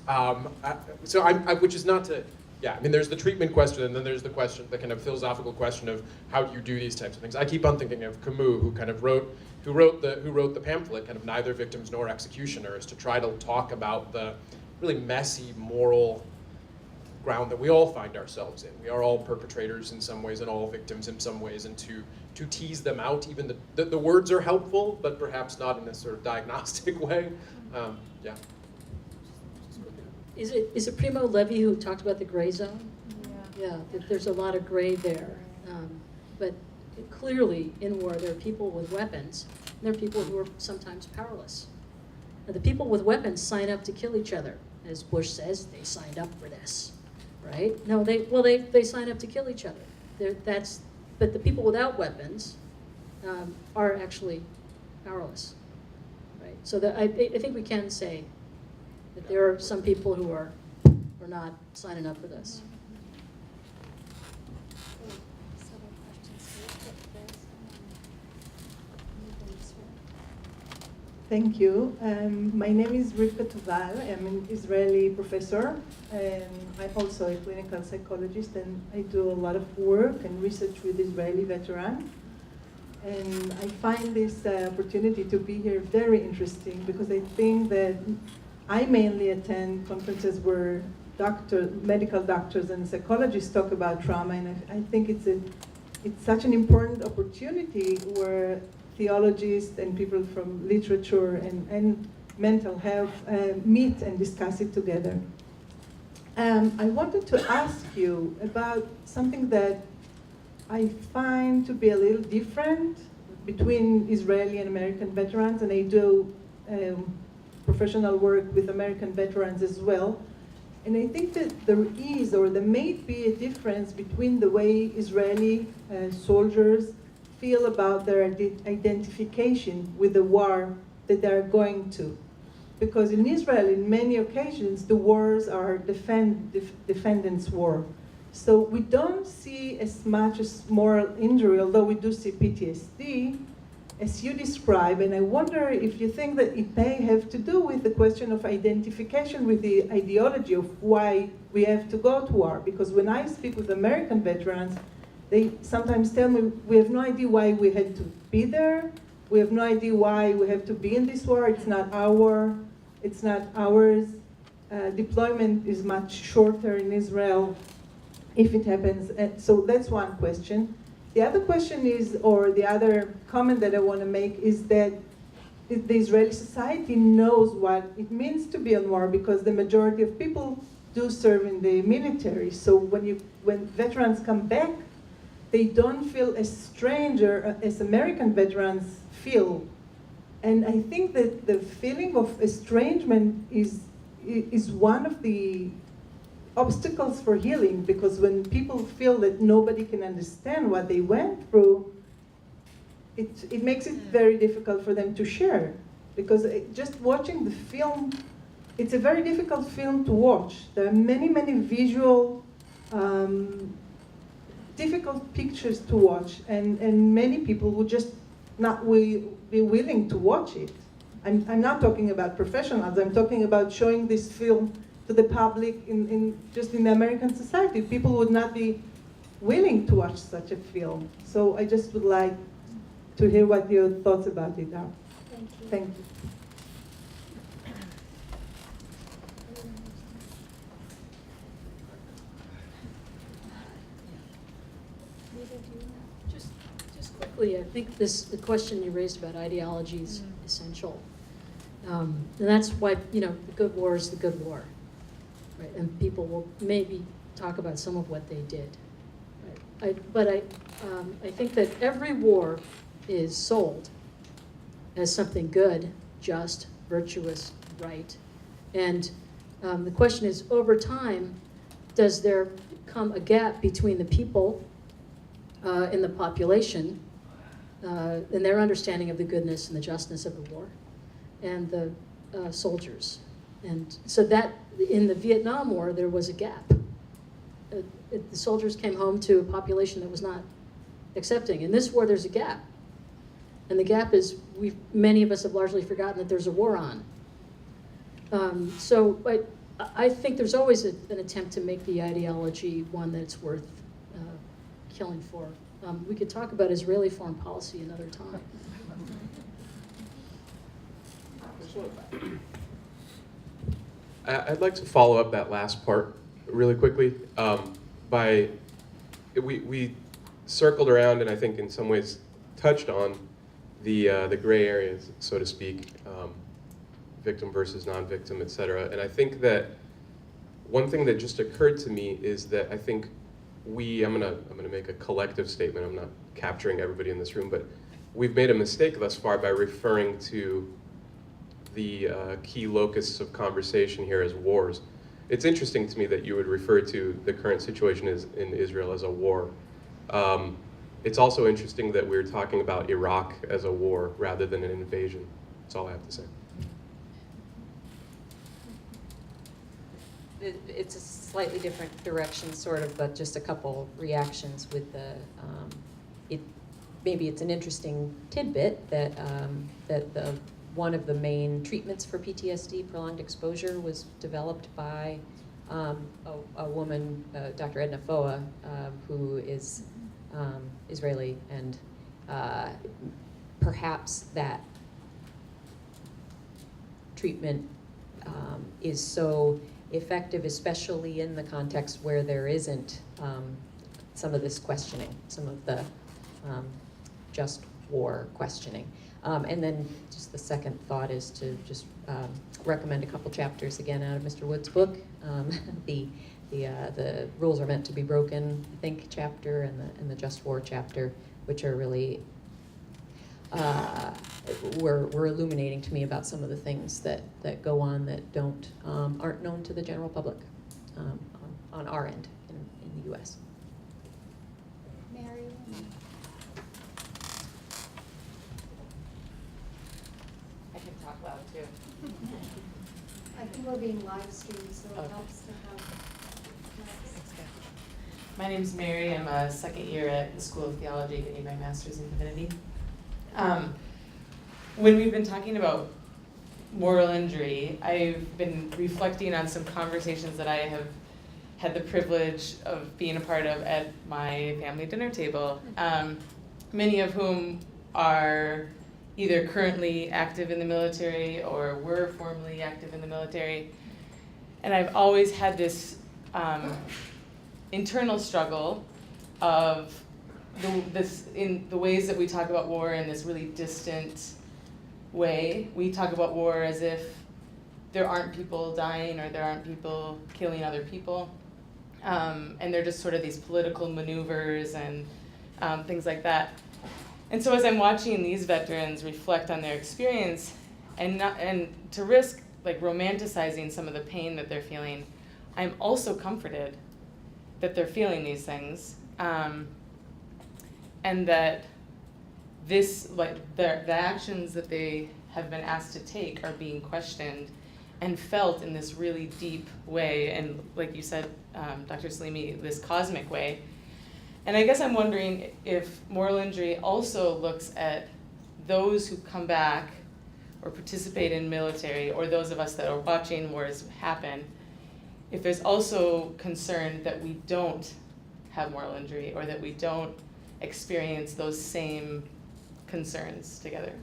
Which is not to, I mean, there's the treatment question, and then there's the question, the kind of philosophical question of how do you do these types of things. I keep on thinking of Camus, who kind of wrote the pamphlet, kind of Neither Victims Nor Executioners, to try to talk about the really messy moral ground that we all find ourselves in. We are all perpetrators in some ways and all victims in some ways, and to tease them out, even the words are helpful, but perhaps not in a sort of diagnostic way. Is it Primo Levi who talked about the gray zone? Yeah, there's a lot of gray there. But clearly in war there are people with weapons, and there are people who are sometimes powerless. Now, the people with weapons sign up to kill each other. As Bush says, they signed up for this, right? No, they sign up to kill each other. But the people without weapons are actually powerless, right? So I think we can say that there are some people who are not signing up for this. Thank you. My name is Rivka Tuval. I'm an Israeli professor, and I'm also a clinical psychologist, and I do a lot of work and research with Israeli veterans. And I find this opportunity to be here very interesting, because I think that I mainly attend conferences where medical doctors and psychologists talk about trauma, and I think it's such an important opportunity where theologists and people from literature and mental health meet and discuss it together. I wanted to ask you about something that I find to be a little different between Israeli and American veterans, and I do professional work with American veterans as well. And I think that there is, or there may be, a difference between the way Israeli soldiers feel about their identification with the war that they're going to. Because in Israel, in many occasions, the wars are defendants' war. So we don't see as much as moral injury, although we do see PTSD, as you describe. And I wonder if you think that it may have to do with the question of identification with the ideology of why we have to go to war. Because when I speak with American veterans, they sometimes tell me, we have no idea why we had to be there. We have no idea why we have to be in this war. It's not ours. Deployment is much shorter in Israel, if it happens. And so that's one question. The other question is, or the other comment that I want to make is that the Israeli society knows what it means to be on war, because the majority of people do serve in the military. So when veterans come back, they don't feel as stranger as American veterans feel. And I think that the feeling of estrangement is one of the obstacles for healing, because when people feel that nobody can understand what they went through, it makes it very difficult for them to share. Because just watching the film, it's a very difficult film to watch. There are many, many visual, difficult pictures to watch, and many people would just not be willing to watch it. I'm not talking about professionals, I'm talking about showing this film to the public just in the American society. People would not be willing to watch such a film. So I just would like to hear what your thoughts about it are. Thank you. Thank you. Just quickly, I think the question you raised about ideology is essential. And that's why, the good war is the good war, right? And people will maybe talk about some of what they did, right? I think that every war is sold as something good, just, virtuous, right. And the question is, over time, does there come a gap between the people in the population and their understanding of the goodness and the justness of the war, and the soldiers? And so that, in the Vietnam War, there was a gap. The soldiers came home to a population that was not accepting. In this war, there's a gap. And the gap is, many of us have largely forgotten that there's a war on. So I think there's always an attempt to make the ideology one that's worth killing for. We could talk about Israeli foreign policy another time. I'd like to follow up that last part really quickly. We circled around and I think in some ways touched on the gray areas, so to speak, victim versus non-victim, et cetera. And I think that one thing that just occurred to me is that I think I'm gonna make a collective statement. I'm not capturing everybody in this room, but we've made a mistake thus far by referring to the key locus of conversation here as wars. It's interesting to me that you would refer to the current situation in Israel as a war. It's also interesting that we're talking about Iraq as a war rather than an invasion. That's all I have to say. It's a slightly different direction, sort of, but just a couple reactions with the, maybe it's an interesting tidbit that, one of the main treatments for PTSD, prolonged exposure, was developed by a woman, Dr. Edna Foa, who is Israeli, and perhaps that treatment is so effective, especially in the context where there isn't some of this questioning, some of the just war questioning. And then just the second thought is to just recommend a couple chapters again out of Mr. Wood's book. The Rules Are Meant to Be Broken, I think, chapter, and the Just War chapter, which are really were illuminating to me about some of the things that go on that aren't known to the general public on our end in the U.S. Mary? I can talk loud too. I think we're being live streamed, so it Okay. helps to have. My name's Mary. I'm a second year at the School of Theology, getting my master's in divinity. When we've been talking about moral injury, I've been reflecting on some conversations that I have had the privilege of being a part of at my family dinner table, many of whom are either currently active in the military or were formerly active in the military. And I've always had this internal struggle of in the ways that we talk about war in this really distant, way. We talk about war as if there aren't people dying or there aren't people killing other people. And they're just sort of these political maneuvers and things like that. And so as I'm watching these veterans reflect on their experience and to risk like romanticizing some of the pain that they're feeling, I'm also comforted that they're feeling these things, and that this, like the actions that they have been asked to take are being questioned and felt in this really deep way, and like you said, Dr. Salimi, this cosmic way. And I guess I'm wondering if moral injury also looks at those who come back or participate in military, or those of us that are watching wars happen, if there's also concern that we don't have moral injury or that we don't experience those same concerns together.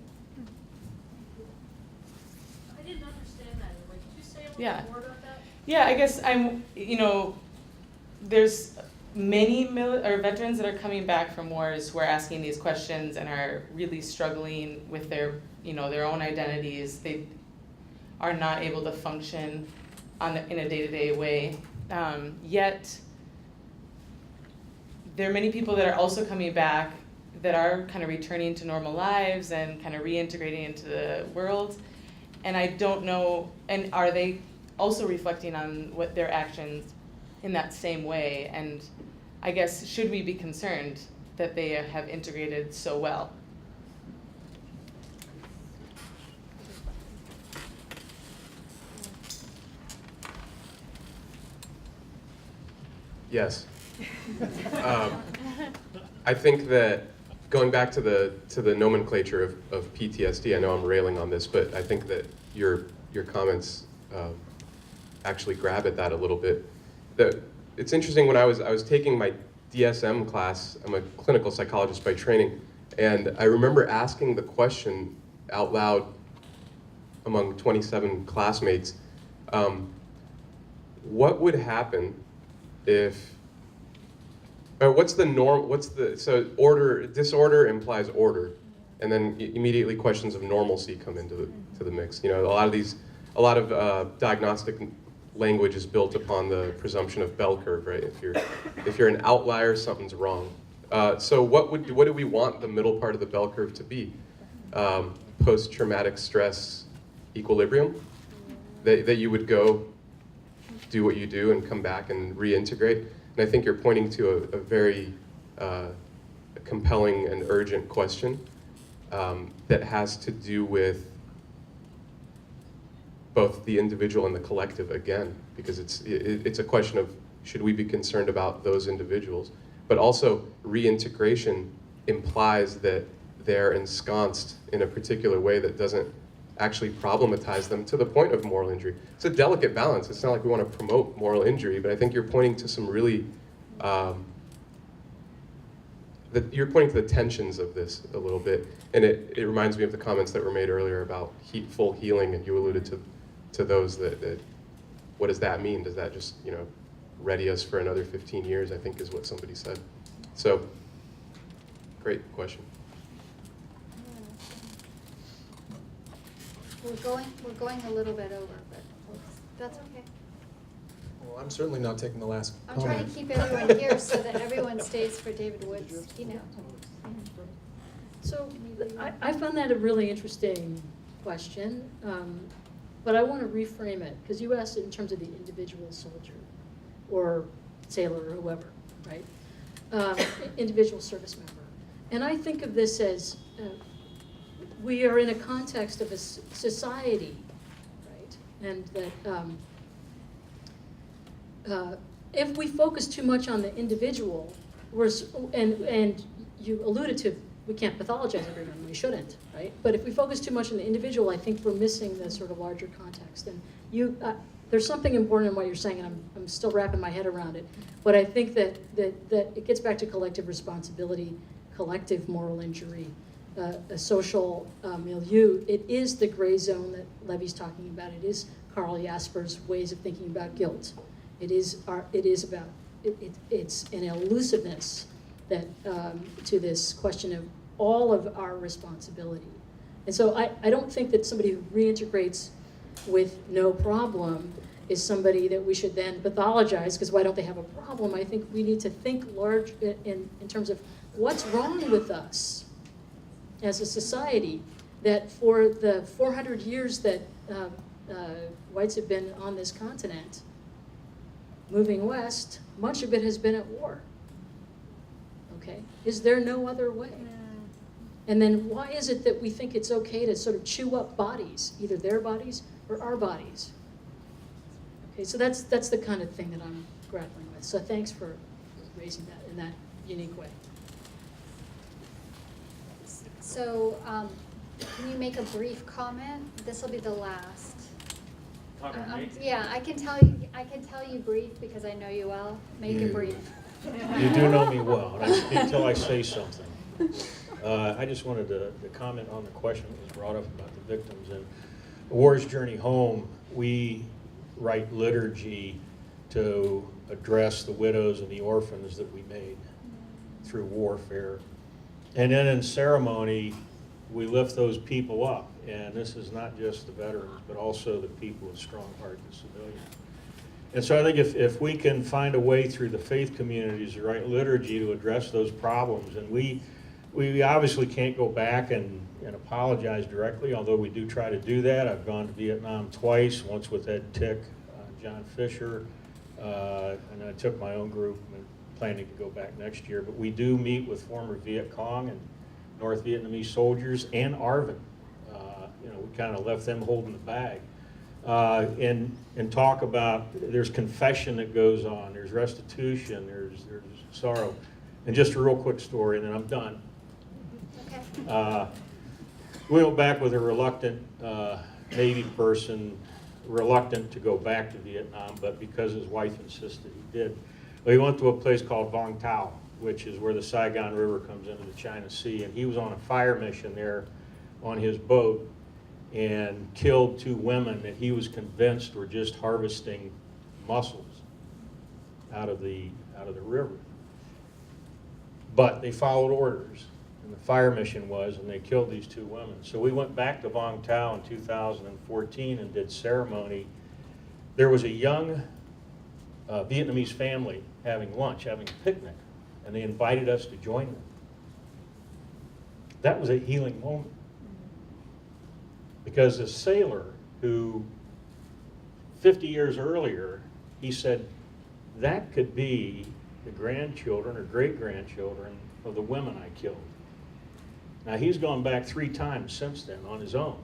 I didn't understand that. Like, could you say a little Yeah. more about that? Yeah, I guess there's many veterans that are coming back from wars who are asking these questions and are really struggling with their own identities. They are not able to function in a day-to-day way. Yet, there are many people that are also coming back that are kind of returning to normal lives and kind of reintegrating into the world. And I don't know, and are they also reflecting on what their actions in that same way? And I guess, should we be concerned that they have integrated so well? Yes. I think that going back to the nomenclature of PTSD, I know I'm railing on this, but I think that your comments actually grab at that a little bit. It's interesting, when I was taking my DSM class, I'm a clinical psychologist by training, and I remember asking the question out loud among 27 classmates, what would happen if, or what's the norm, so disorder implies order, and then immediately questions of normalcy come into the mix. A lot of diagnostic language is built upon the presumption of bell curve, right? If you're an outlier, something's wrong. So what do we want the middle part of the bell curve to be? Post-traumatic stress equilibrium? That you would go do what you do and come back and reintegrate? And I think you're pointing to a very compelling and urgent question that has to do with both the individual and the collective again, because it's a question of, should we be concerned about those individuals? But also, reintegration implies that they're ensconced in a particular way that doesn't actually problematize them to the point of moral injury. It's a delicate balance. It's not like we want to promote moral injury, but I think you're pointing to some really, you're pointing to the tensions of this a little bit. And it reminds me of the comments that were made earlier about full healing, and you alluded to those that what does that mean? Does that just, ready us for another 15 years, I think is what somebody said. So, great question. We're going a little bit over, but that's okay. Well, I'm certainly not taking the last I'm comment. trying to keep everyone here so that everyone stays for David Wood's keynote. So I found that a really interesting question, but I want to reframe it, because you asked it in terms of the individual soldier or sailor or whoever, right? Individual service member. And I think of this as we are in a context of a society, right? And that if we focus too much on the individual, and you alluded to, we can't pathologize everyone, we shouldn't, right? But if we focus too much on the individual, I think we're missing the sort of larger context. And there's something important in what you're saying, and I'm still wrapping my head around it. But I think that it gets back to collective responsibility, collective moral injury, a social milieu. It is the gray zone that Levy's talking about. It is Carl Jasper's ways of thinking about guilt. It's an elusiveness that to this question of all of our responsibility. And so I don't think that somebody who reintegrates with no problem is somebody that we should then pathologize, because why don't they have a problem? I think we need to think large in terms of what's wrong with us as a society, that for the 400 years that whites have been on this continent, moving west, much of it has been at war. Okay? Is there no other way? And then why is it that we think it's okay to sort of chew up bodies, either their bodies or our bodies? Okay, so that's the kind of thing that I'm grappling with. So thanks for raising that in that unique way. So, can you make a brief comment? This will be the last. Yeah, I can tell you brief because I know you well. Make it brief. You do know me well, and I speak till I say something. I just wanted to comment on the question that was brought up about the victims. And War's Journey Home, we write liturgy to address the widows and the orphans that we made through warfare. And then in ceremony, we lift those people up. And this is not just the veterans, but also the people with strong heart, the civilians. And so I think if we can find a way through the faith communities to write liturgy to address those problems, and we obviously can't go back and apologize directly, although we do try to do that. I've gone to Vietnam twice, once with Ed Tick, John Fisher, and I took my own group and planning to go back next year. But we do meet with former Viet Cong and North Vietnamese soldiers and ARVN. We kind of left them holding the bag. And talk about, there's confession that goes on, there's restitution, there's sorrow. And just a real quick story, and then I'm done. Okay. We went back with a reluctant Navy person, reluctant to go back to Vietnam, but because his wife insisted he did. We went to a place called Vong Tau, which is where the Saigon River comes into the China Sea, and he was on a fire mission there on his boat and killed 2 women that he was convinced were just harvesting mussels out of the river. But they followed orders, and the fire mission was, and they killed these 2 women. So we went back to Vong Tau in 2014 and did ceremony. There was a young Vietnamese family having lunch, having a picnic, and they invited us to join them. That was a healing moment. Because a sailor who 50 years earlier, he said, that could be the grandchildren or great-grandchildren of the women I killed. Now he's gone back 3 times since then on his own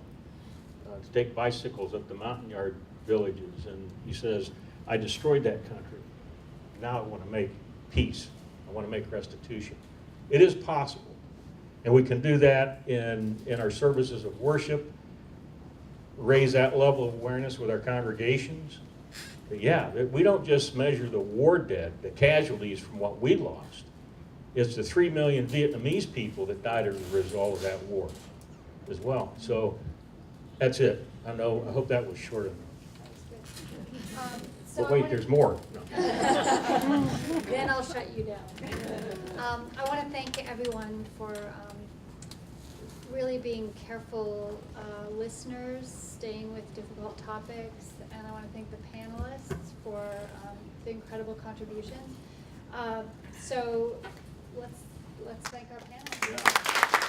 to take bicycles up the mountain yard villages, and he says, I destroyed that country. Now I want to make peace. I want to make restitution. It is possible, and we can do that in our services of worship, raise that level of awareness with our congregations. But yeah, we don't just measure the war dead, the casualties from what we lost. It's the 3 million Vietnamese people that died as a result of that war as well. So that's it. I hope that was short enough. So But wait, there's more. No. Then I'll shut you down. I want to thank everyone for really being careful listeners, staying with difficult topics, and I want to thank the panelists for the incredible contributions. So let's thank our panelists. Yeah.